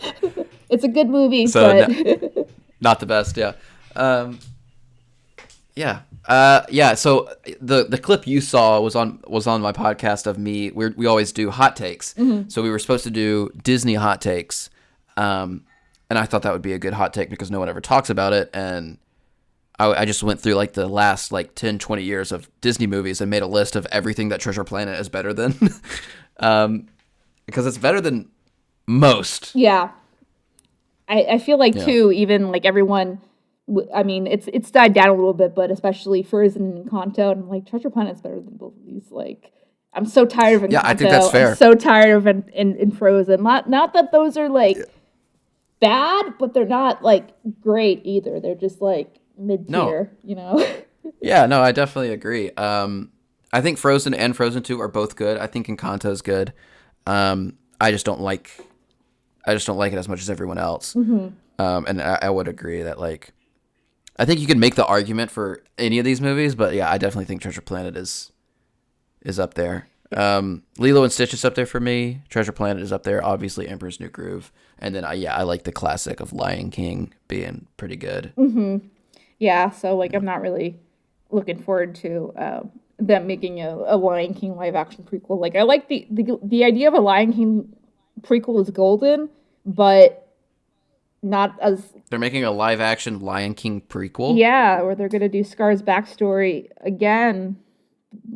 It's a good movie, but not the best, yeah. So the clip you saw was on my podcast of me. We always do hot takes. Mm-hmm. So we were supposed to do Disney hot takes. And I thought that would be a good hot take because no one ever talks about it. And I just went through like the last like 10, 20 years of Disney movies and made a list of everything that Treasure Planet is better than. Because it's better than most. Yeah. I feel like too, even like everyone, I mean, it's died down a little bit, but especially Frozen and Encanto, and I'm like, Treasure Planet's better than both of these. Like, I'm so tired of Encanto. Yeah, I think that's fair. I'm so tired of in Frozen. Not that those are like bad, but they're not like great either. They're just like mid-tier, Yeah, no, I definitely agree. I think Frozen and Frozen 2 are both good. I think Encanto is good. I just don't like it as much as everyone else. Mm-hmm. And I would agree that like, I think you can make the argument for any of these movies, but yeah, I definitely think Treasure Planet is up there. Lilo and Stitch is up there for me. Treasure Planet is up there. Obviously, Emperor's New Groove, and then I like the classic of Lion King being pretty good. Mm-hmm. Yeah, so like I'm not really looking forward to them making a Lion King live action prequel. Like I like the idea of a Lion King prequel is golden, but not as... They're making a live action Lion King prequel? Yeah, where they're going to do Scar's backstory again,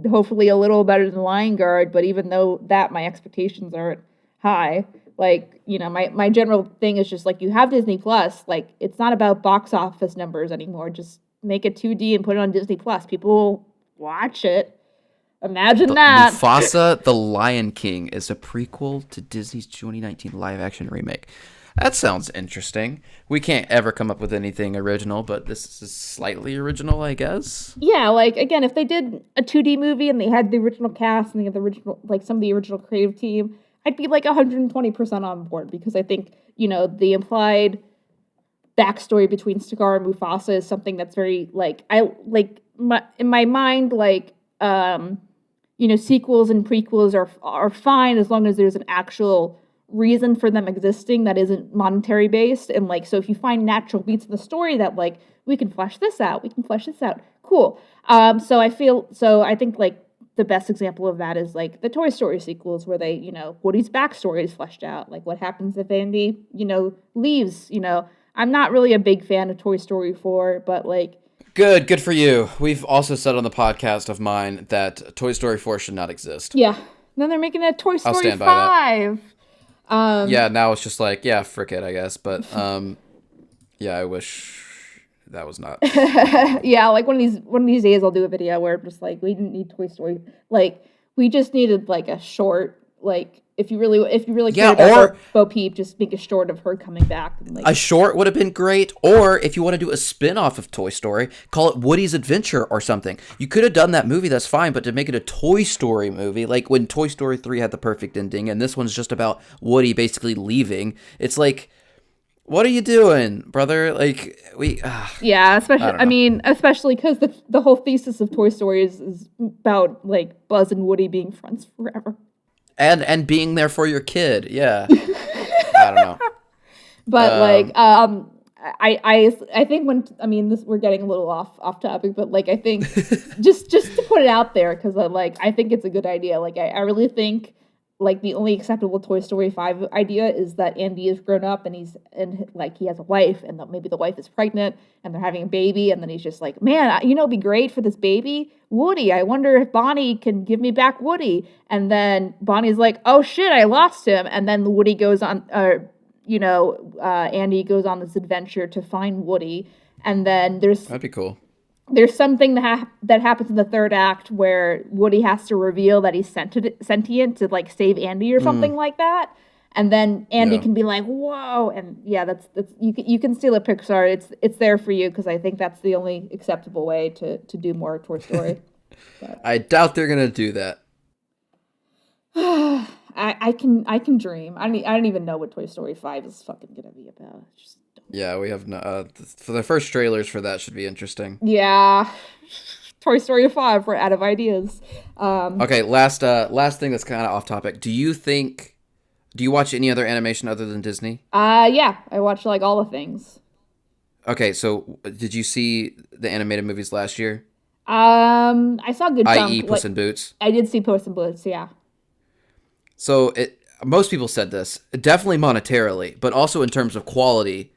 hopefully a little better than Lion Guard, but even though that, my expectations aren't high. Like, my general thing is just like, you have Disney Plus, like, it's not about box office numbers anymore. Just make it 2D and put it on Disney Plus. People will watch it. Imagine that. Mufasa, the Lion King, is a prequel to Disney's 2019 live-action remake. That sounds interesting. We can't ever come up with anything original, but this is slightly original, I guess. Yeah, like, again, if they did a 2D movie and they had the original cast and they had the original, like, some of the original creative team, I'd be, like, 120% on board because I think, the implied backstory between Scar and Mufasa is something that's very, like, in my mind, like, sequels and prequels are fine as long as there's an actual reason for them existing that isn't monetary based. And like, so if you find natural beats in the story that like, we can flesh this out, cool. So I think like the best example of that is like the Toy Story sequels where they, Woody's backstory is fleshed out. Like what happens if Andy, leaves, I'm not really a big fan of Toy Story 4, but like, Good for you. We've also said on the podcast of mine that Toy Story 4 should not exist. Yeah. Then they're making a Toy Story 5. I'll stand by that. Yeah, now it's just like, yeah, frick it, I guess. But, yeah, I wish that was not. Yeah, like one of these days I'll do a video where I'm just like, we didn't need Toy Story. Like, we just needed like a short, like, if you really cared about Bo Peep, just make a short of her coming back. And, like, a short would have been great, or if you want to do a spin-off of Toy Story, call it Woody's Adventure or something. You could have done that movie, that's fine, but to make it a Toy Story movie, like when Toy Story 3 had the perfect ending, and this one's just about Woody basically leaving, it's like, What are you doing, brother? Like Yeah, especially I don't know. especially because the whole thesis of Toy Story is about like Buzz and Woody being friends forever. And being there for your kid. Yeah. I don't know. But like, Um, I think when I mean this, we're getting a little off topic, but like I think just to put it out there because like I think it's a good idea. Like I really think like the only acceptable Toy Story 5 idea is that Andy is grown up and like he has a wife and maybe the wife is pregnant and they're having a baby and then he's just like, man, it'd be great for this baby, Woody. I wonder if Bonnie can give me back Woody. And then Bonnie's like, oh shit, I lost him. And then Woody goes on, Andy goes on this adventure to find Woody. And then that'd be cool. there's something that happens in the third act where Woody has to reveal that he's sentient to like save Andy or something like that, and then Andy Yeah. can be like, "Whoa!" And yeah, that's you can steal a Pixar. It's there for you because I think that's the only acceptable way to do more Toy Story. I doubt they're gonna do that. I can dream. I don't even know what Toy Story 5 is fucking gonna be about. Just Yeah, we have no. For the first trailers for that should be interesting. yeah. Toy Story 5, we're out of ideas. Okay, last thing that's kind of off topic. Do you watch any other animation other than Disney? Yeah, I watched like all the things. Okay, so did you see the animated movies last year, I saw a good i.e., chunk. Puss Like in Boots? I did see Puss in Boots, yeah. So most people said this, definitely monetarily, but also in terms of quality,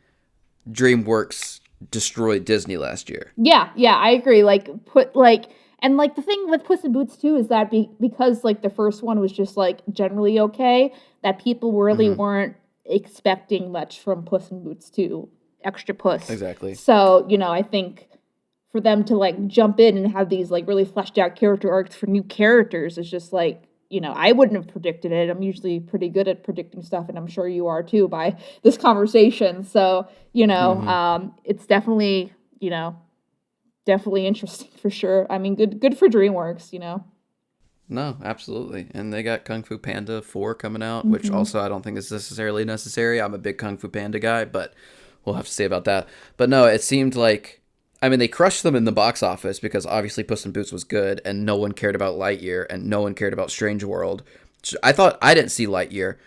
DreamWorks destroyed Disney last year. Yeah, I agree. And like the thing with Puss in Boots too is that because like the first one was just like generally okay, that people really weren't expecting much from Puss in Boots 2, Extra Puss. Exactly. So, I think for them to like jump in and have these like really fleshed out character arcs for new characters is just like, I wouldn't have predicted it. I'm usually pretty good at predicting stuff, and I'm sure you are too by this conversation. So, it's definitely, definitely interesting for sure. I mean, good for DreamWorks. No, absolutely. And they got Kung Fu Panda 4 coming out, which also I don't think is necessarily necessary. I'm a big Kung Fu Panda guy, but we'll have to say about that. But no, it seemed like, I mean, they crushed them in the box office because obviously Puss in Boots was good and no one cared about Lightyear and no one cared about Strange World. I didn't see Lightyear.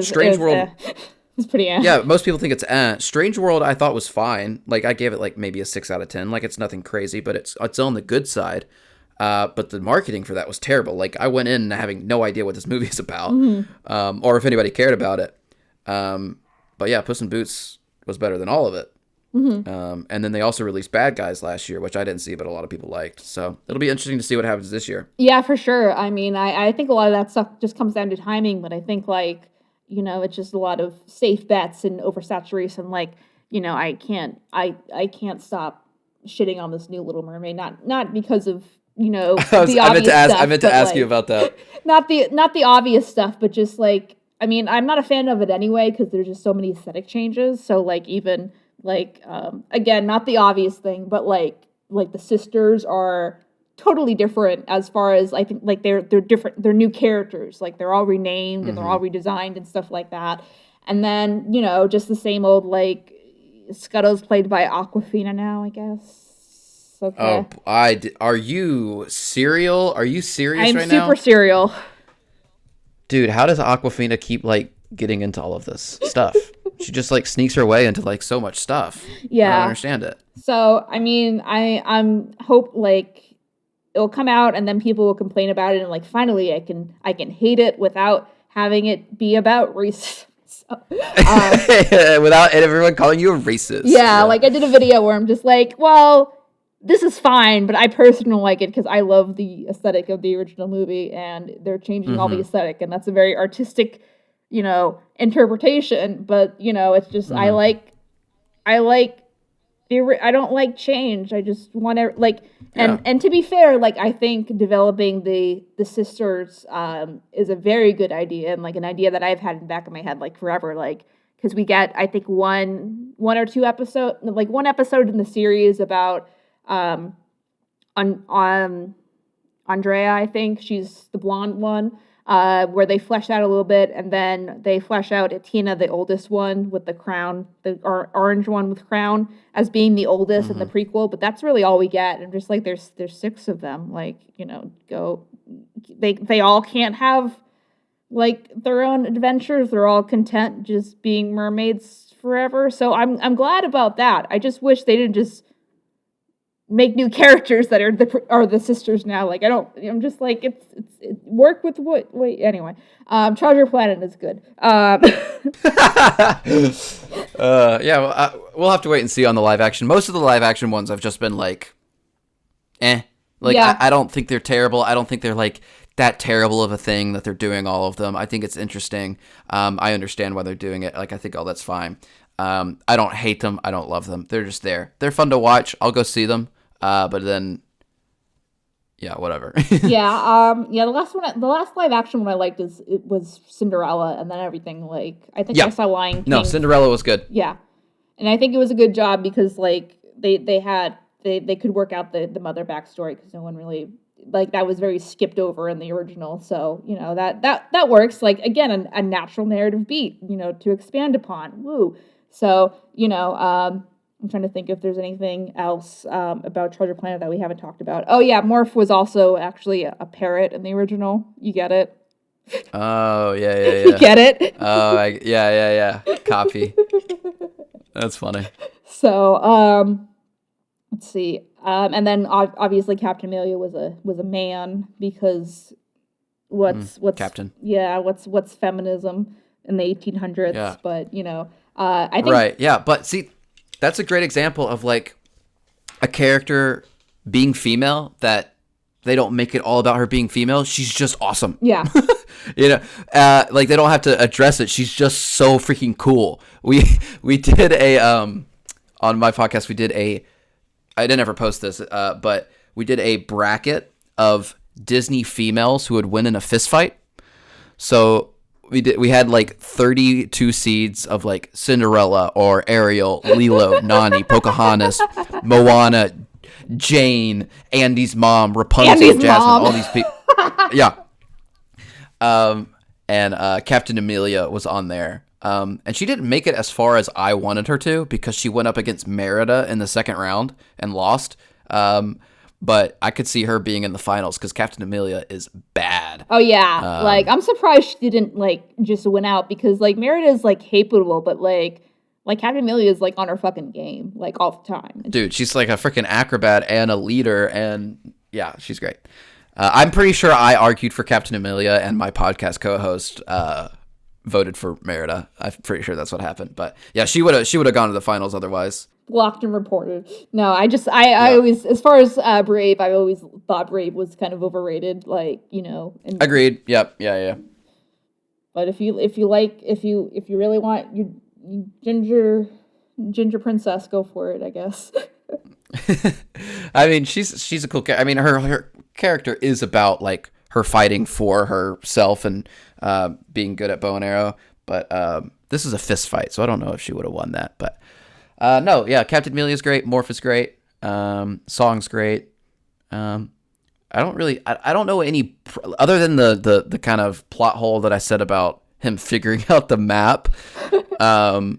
Strange World. It was pretty. Yeah, most people think it's Strange World I thought was fine. Like I gave it like maybe a 6 out of 10. Like it's nothing crazy, but it's on the good side. But the marketing for that was terrible. Like I went in having no idea what this movie is about, or if anybody cared about it. But yeah, Puss in Boots was better than all of it. And then they also released Bad Guys last year, which I didn't see, but a lot of people liked. So it'll be interesting to see what happens this year. Yeah, for sure. I mean, I think a lot of that stuff just comes down to timing, but I think like, it's just a lot of safe bets and oversaturation. Like, I can't stop shitting on this new Little Mermaid. Not because of, the obvious stuff. I meant to ask you about that. Not the obvious stuff, but just like, I mean, I'm not a fan of it anyway because there's just so many aesthetic changes. So like even like again, not the obvious thing, but like the sisters are totally different as far as I think like they're different. They're new characters. Like they're all renamed and they're all redesigned and stuff like that. And then just the same old like Scuttle's played by Aquafina now, I guess. Okay. Oh, are you serial? Are you serious I'm right now? super serial. Dude, how does Aquafina keep like getting into all of this stuff? She just like sneaks her way into like so much stuff. Yeah. I don't understand it. So I mean, I'm hope like it'll come out and then people will complain about it and like finally I can hate it without having it be about racism. So, Without everyone calling you a racist. yeah, like I did a video where I'm just like, well, this is fine, but I personally don't like it because I love the aesthetic of the original movie and they're changing all the aesthetic and that's a very artistic, interpretation. But, it's just, I don't like change. I just want to like, and to be fair, like I think developing the sisters is a very good idea and like an idea that I've had in the back of my head like forever, like because we get I think one or two episode like one episode in the series about on Andrea, I think she's the blonde one. where they flesh out a little bit, and then they flesh out Athena, the oldest one with the crown, the orange one with crown, as being the oldest in the prequel. But that's really all we get. And just like there's 6 of them, like, you know, they all can't have like their own adventures. They're all content just being mermaids forever. So I'm glad about that. I just wish they didn't just make new characters that are the sisters now. Like I'm just like it work with what wait anyway. Treasure Planet is good. Yeah, well, we'll have to wait and see on the live action. Most of the live action ones I've just been like, like Yeah. I don't think they're terrible. I don't think they're like that terrible of a thing that they're doing all of them. I think it's interesting. I understand why they're doing it. Like, I think, oh, that's fine. I don't hate them. I don't love them. They're just there. They're fun to watch. I'll go see them. But then, yeah, whatever. Yeah, the last live action one I liked was Cinderella, and then everything, like, I think I saw Lion King. No, Cinderella was good. Yeah, and I think it was a good job because like they could work out the mother backstory because no one really, like, that was very skipped over in the original. So, you know, that works. Like, again, a natural narrative beat, you know, to expand upon. Woo. So, you know, I'm trying to think if there's anything else about Treasure Planet that we haven't talked about. Oh yeah, Morph was also actually a parrot in the original. You get it? Oh, yeah. You get it? Oh, yeah. Copy. That's funny. So, let's see. And then obviously Captain Amelia was a man because what's Captain? Yeah, what's feminism in the 1800s? Yeah. But you know, I think Right. Yeah, but see, that's a great example of like a character being female that they don't make it all about her being female. She's just awesome. Yeah. You know, like they don't have to address it. She's just so freaking cool. We did a on my podcast. We did I didn't ever post this, but we did a bracket of Disney females who would win in a fist fight. So we had like 32 seeds of like Cinderella or Ariel, Lilo, Nani, Pocahontas, Moana, Jane, Andy's mom, Rapunzel, Andy's Jasmine, mom. all these people. Yeah. And Captain Amelia was on there. And she didn't make it as far as I wanted her to because she went up against Merida in the second round and lost. But I could see her being in the finals because Captain Amelia is bad. Oh yeah, like I'm surprised she didn't like just win out because like Merida's like capable, but like Captain Amelia is like on her fucking game like all the time. Dude, she's like a freaking acrobat and a leader, and yeah, she's great. I'm pretty sure I argued for Captain Amelia, and my podcast co-host voted for Merida. I'm pretty sure that's what happened. But yeah, she would have gone to the finals otherwise. Blocked and reported. No, I always, as far as Brave, I always thought Brave was kind of overrated. Like, you know. And, Agreed. Yep. Yeah. But if you really want your ginger princess, go for it, I guess. I mean, she's a cool character. I mean, her character is about like her fighting for herself and being good at bow and arrow. But this is a fist fight, so I don't know if she would have won that. But no, yeah, Captain Amelia's great. Morph is great. Song's great. I don't know any other than the kind of plot hole that I said about him figuring out the map. I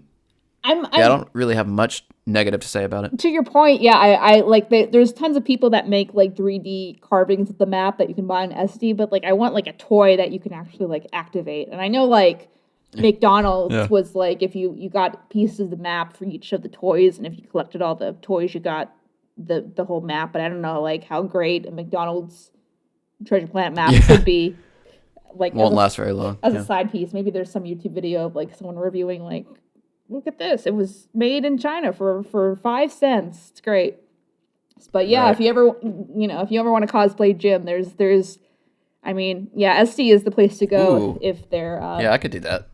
don't really have much negative to say about it. To your point, yeah, I like there's tons of people that make like 3D carvings of the map that you can buy on SD, but like I want like a toy that you can actually like activate. And I know like McDonald's was like if you got pieces of the map for each of the toys, and if you collected all the toys, you got the whole map. But I don't know like how great a McDonald's Treasure Planet map could be. Like won't last very long as a side piece. Maybe there's some YouTube video of like someone reviewing like, look at this, it was made in China for 5 cents. It's great. But yeah, if you ever want to cosplay Jim, there's I mean, yeah, SD is the place to go if they're yeah, I could do that.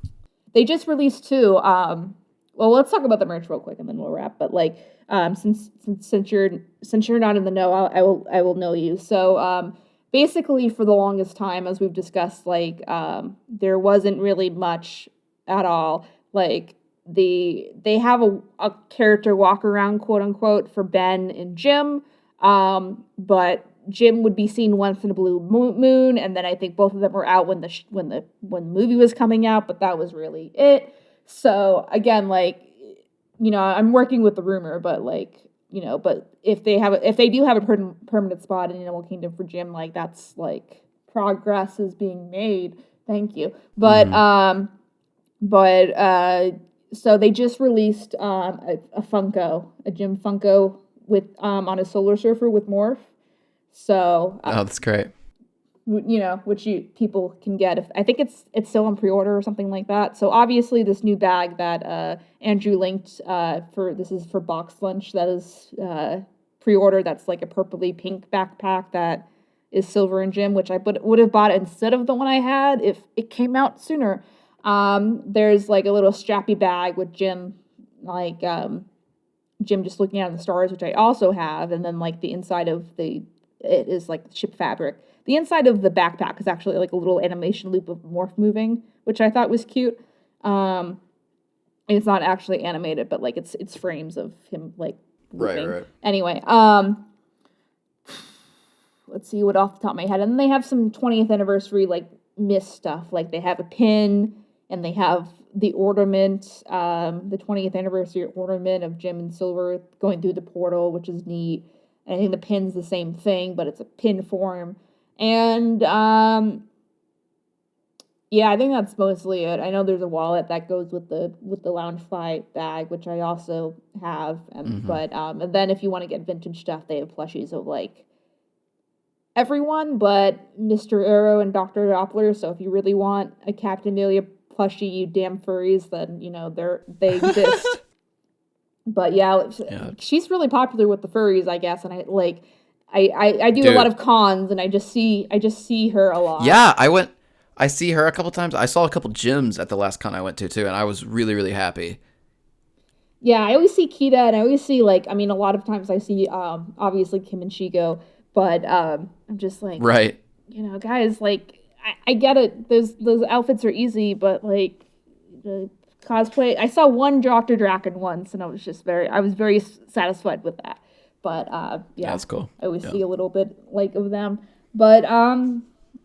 They just released 2 well, let's talk about the merch real quick and then we'll wrap. But like since you're not in the know, I will know you. So basically for the longest time, as we've discussed, like there wasn't really much at all. Like they have a character walk around, quote unquote, for Ben and Jim, but Jim would be seen once in a blue moon, and then I think both of them were out when the movie was coming out, but that was really it. So again, like, you know, I'm working with the rumor, but like, you know, but if they do have a permanent spot in Animal Kingdom for Jim, like, that's like progress is being made. Thank you. But so they just released a Funko, a Jim Funko with on a Solar Surfer with Morph. So Oh, that's great. you know, which people can get if I think it's still on pre-order or something like that. So obviously this new bag that Andrew linked this is for Box Lunch, that is pre-order, that's like a purpley pink backpack that is Silver and Jim, which I would have bought instead of the one I had if it came out sooner. There's like a little strappy bag with Jim, like Jim just looking out at the stars, which I also have, and then like the inside of it is like ship fabric. The inside of the backpack is actually like a little animation loop of Morph moving, which I thought was cute. It's not actually animated, but like it's frames of him like moving. Right. Anyway, let's see what off the top of my head. And then they have some 20th anniversary like Miss stuff. Like they have a pin and they have the ornament, the 20th anniversary ornament of Jim and Silver going through the portal, which is neat. And I think the pin's the same thing, but it's a pin form. And yeah, I think that's mostly it. I know there's a wallet that goes with the Loungefly bag, which I also have. But and then if you want to get vintage stuff, they have plushies of like everyone but Mr. Arrow and Dr. Doppler. So if you really want a Captain Amelia plushie, you damn furries, then you know they exist. But yeah, she's really popular with the furries, I guess, and I do a lot of cons, and I just see her a lot. Yeah, I see her a couple times. I saw a couple gyms at the last con I went to too, and I was really, really happy. Yeah, I always see Kita, and I always see a lot of times I see obviously Kim and Shigo, but I'm just like, right, you know, guys, like I get it. Those outfits are easy, but like the cosplay, I saw one Dr. Draken once, and I was very satisfied with that. But yeah, that's cool. I always see a little bit like of them. But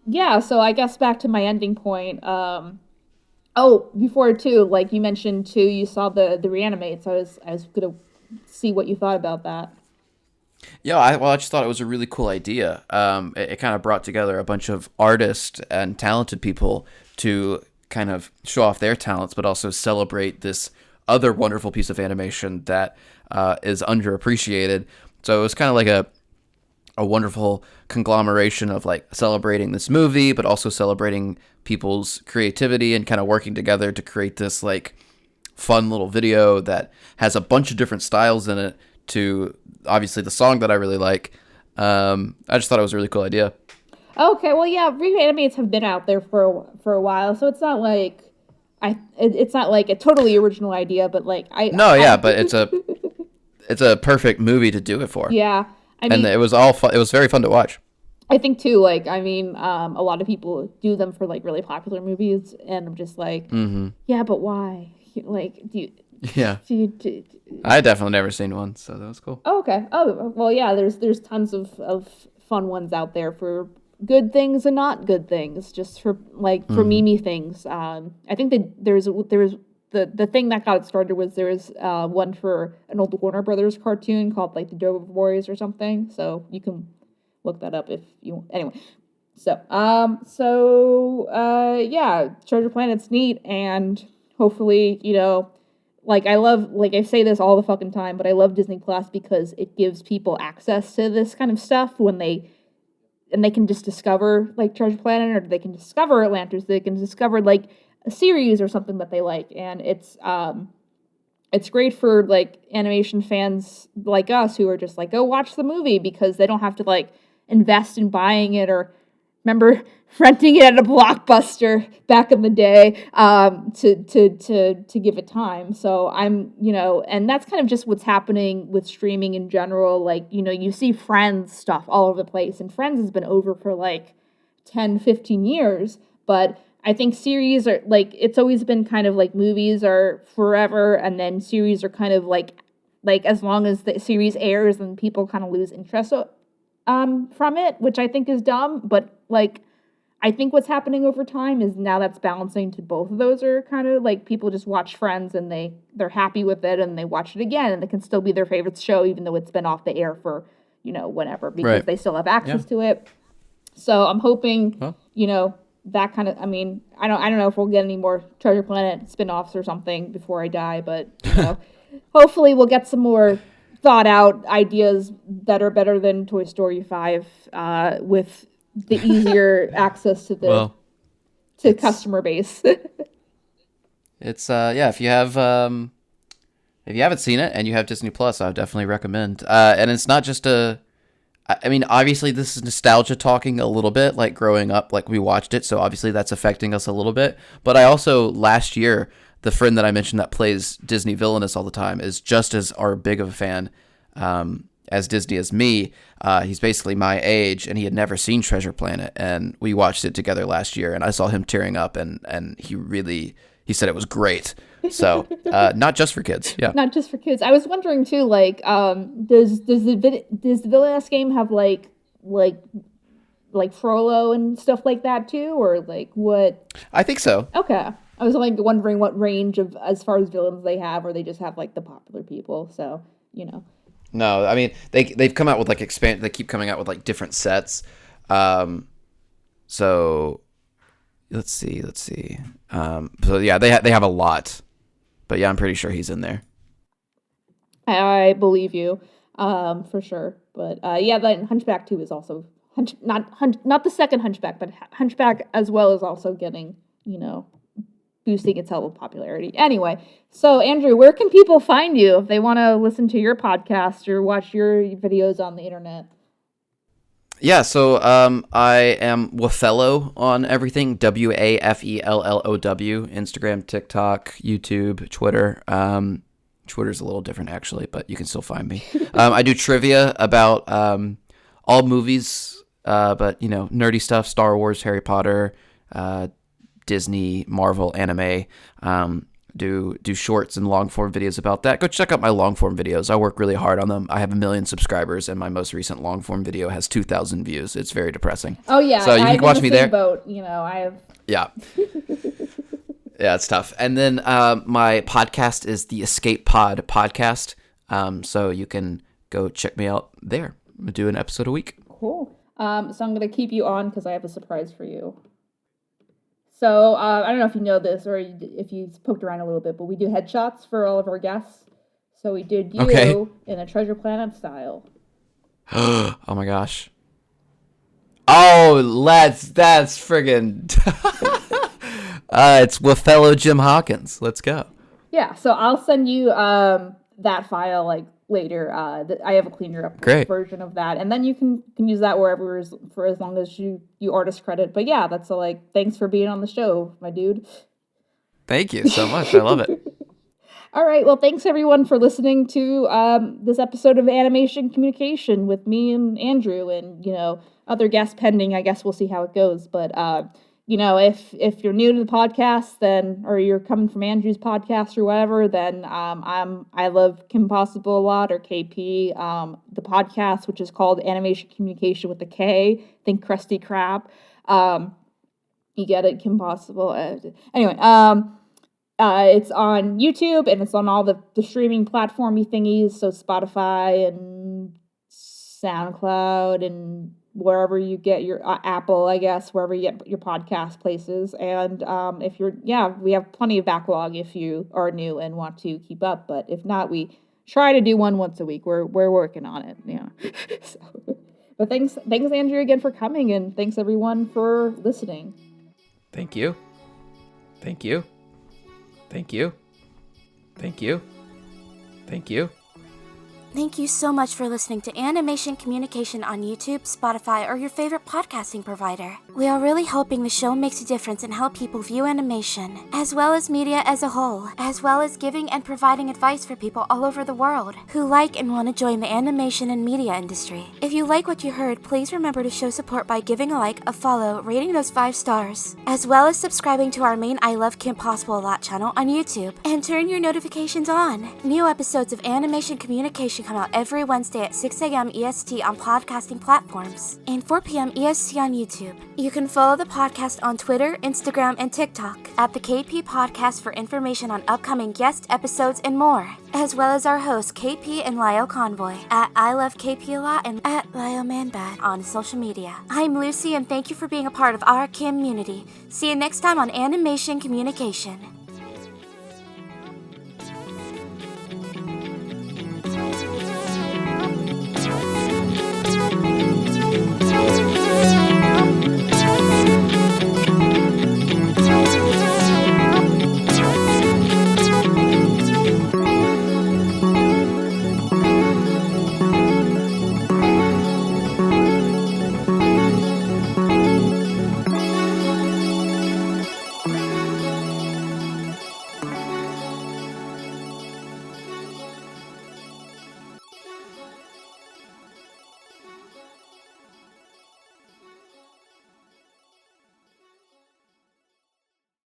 yeah, so I guess back to my ending point. Before too, like you mentioned too, you saw the Reanimates. I was gonna see what you thought about that. Yeah, I just thought it was a really cool idea. It kind of brought together a bunch of artists and talented people to kind of show off their talents, but also celebrate this other wonderful piece of animation that is underappreciated. So it was kind of like a wonderful conglomeration of like celebrating this movie, but also celebrating people's creativity and kind of working together to create this like fun little video that has a bunch of different styles in it to obviously the song that I really like. I just thought it was a really cool idea. Okay, well, yeah, Reanimates have been out there for a while, so it's not like it's not like a totally original idea, but like but it's a perfect movie to do it for. Yeah, I mean, and it was all fun. It was very fun to watch. I think too, like, I mean, a lot of people do them for like really popular movies, and I'm just like, yeah, but why? Like, I definitely never seen one, so that was cool. Oh, okay. Oh, well, yeah. There's tons of fun ones out there for good things and not good things, just for for Mimi things. I think that there was the thing that got it started was there was one for an old Warner Brothers cartoon called like the Dover Boys or something. So you can look that up if you want. Anyway. So yeah, Treasure Planet's neat, and hopefully, you know, like I say this all the fucking time, but I love Disney Plus because it gives people access to this kind of stuff when they can just discover like Treasure Planet, or they can discover Atlantis, they can discover like a series or something that they like, and it's great for like animation fans like us who are just like, go watch the movie, because they don't have to like invest in buying it, or remember renting it at a Blockbuster back in the day to give it time. So I'm, you know, and that's kind of just what's happening with streaming in general. Like, you know, you see Friends stuff all over the place, and Friends has been over for like 10, 15 years. But I think series are like, it's always been kind of like movies are forever, and then series are kind of like as long as the series airs and people kind of lose interest from it, which I think is dumb. But like, I think what's happening over time is now that's balancing to both of those are kind of like people just watch Friends and they're happy with it and they watch it again and it can still be their favorite show even though it's been off the air for, whenever because they still have access to it. So I'm hoping, that kind of, I mean, I don't know if we'll get any more Treasure Planet spin-offs or something before I die, but hopefully we'll get some more thought out ideas that are better than Toy Story 5 with the easier access to the customer base. It's if you haven't seen it and you have Disney Plus, I would definitely recommend. And it's not just obviously this is nostalgia talking a little bit, like growing up, like we watched it, so obviously that's affecting us a little bit. But I also last year, the friend that I mentioned that plays Disney villainous all the time is just as big of a fan as Disney as me. He's basically my age, and he had never seen Treasure Planet, and we watched it together last year, and I saw him tearing up, and he said it was great. So not just for kids, yeah. Not just for kids. I was wondering too, like, does the villainous game have like Frollo and stuff like that too, or like what? I think so. Okay. I was like wondering what range of as far as villains they have, or they just have like the popular people. So No, I mean they've come out with like They keep coming out with like different sets. So let's see. So yeah, they have a lot, but yeah, I'm pretty sure he's in there. I believe you, for sure. But the Hunchback 2 is also not the second Hunchback, but Hunchback as well is also getting boosting its level of popularity. Anyway, so Andrew, where can people find you if they want to listen to your podcast or watch your videos on the internet? Yeah, so I am Wafellow on everything, WAFELLOW, Instagram, TikTok, YouTube, Twitter. Twitter's a little different actually, but you can still find me. I do trivia about all movies, but nerdy stuff, Star Wars, Harry Potter, Disney, Marvel, anime. Do shorts and long form videos about that. Go check out my long form videos. I work really hard on them. I have 1 million subscribers, and my most recent long form video has 2,000 views. It's very depressing. Oh yeah, so you can watch me there. Boat, I have. Yeah. Yeah, it's tough. And then my podcast is the Escape Pod podcast. So you can go check me out there. I'm gonna do an episode a week. Cool. So I'm gonna keep you on because I have a surprise for you. So I don't know if you know this or if you poked around a little bit, but we do headshots for all of our guests. So we did you in a Treasure Planet style. Oh my gosh. Oh, that's friggin'. It's Wafellow Jim Hawkins. Let's go. Yeah, so I'll send you that file like later. I have a cleaner up version of that, and then you can use that wherever for as long as you artist credit. But yeah, that's thanks for being on the show, my dude. Thank you so much. I love it. All right, well, thanks everyone for listening to this episode of Animation Communication with me and Andrew, and other guests pending. I guess we'll see how it goes, but if you're new to the podcast, then or you're coming from Andrew's podcast or whatever, then I love Kim Possible a lot, or KP. The podcast, which is called Animation Communication with a K. Think Krusty Krab. You get it, Kim Possible. Anyway, it's on YouTube and it's on all the streaming platformy thingies, so Spotify and SoundCloud and wherever you get your Apple, I guess, wherever you get your podcast places. And if we have plenty of backlog if you are new and want to keep up. But if not, we try to do one once a week. We're working on it. Yeah. But thanks, Andrew, again for coming, and thanks everyone for listening. Thank you. Thank you. Thank you. Thank you. Thank you. Thank you so much for listening to Animation Communication on YouTube, Spotify, or your favorite podcasting provider. We are really hoping the show makes a difference in how people view animation, as well as media as a whole, as well as giving and providing advice for people all over the world who like and want to join the animation and media industry. If you like what you heard, please remember to show support by giving a like, a follow, rating those 5 stars, as well as subscribing to our main I Love Kim Possible a Lot channel on YouTube, and turn your notifications on. New episodes of Animation Communication come out every Wednesday at 6 a.m. EST on podcasting platforms and 4 p.m. EST on YouTube. You can follow the podcast on Twitter, Instagram, and TikTok at the KP Podcast for information on upcoming guest episodes and more, as well as our hosts KP and Lyle Convoy at I Love KP a Lot and at Lyle Manbad on social media. I'm Lucy, and thank you for being a part of our community. See you next time on Animation Communication.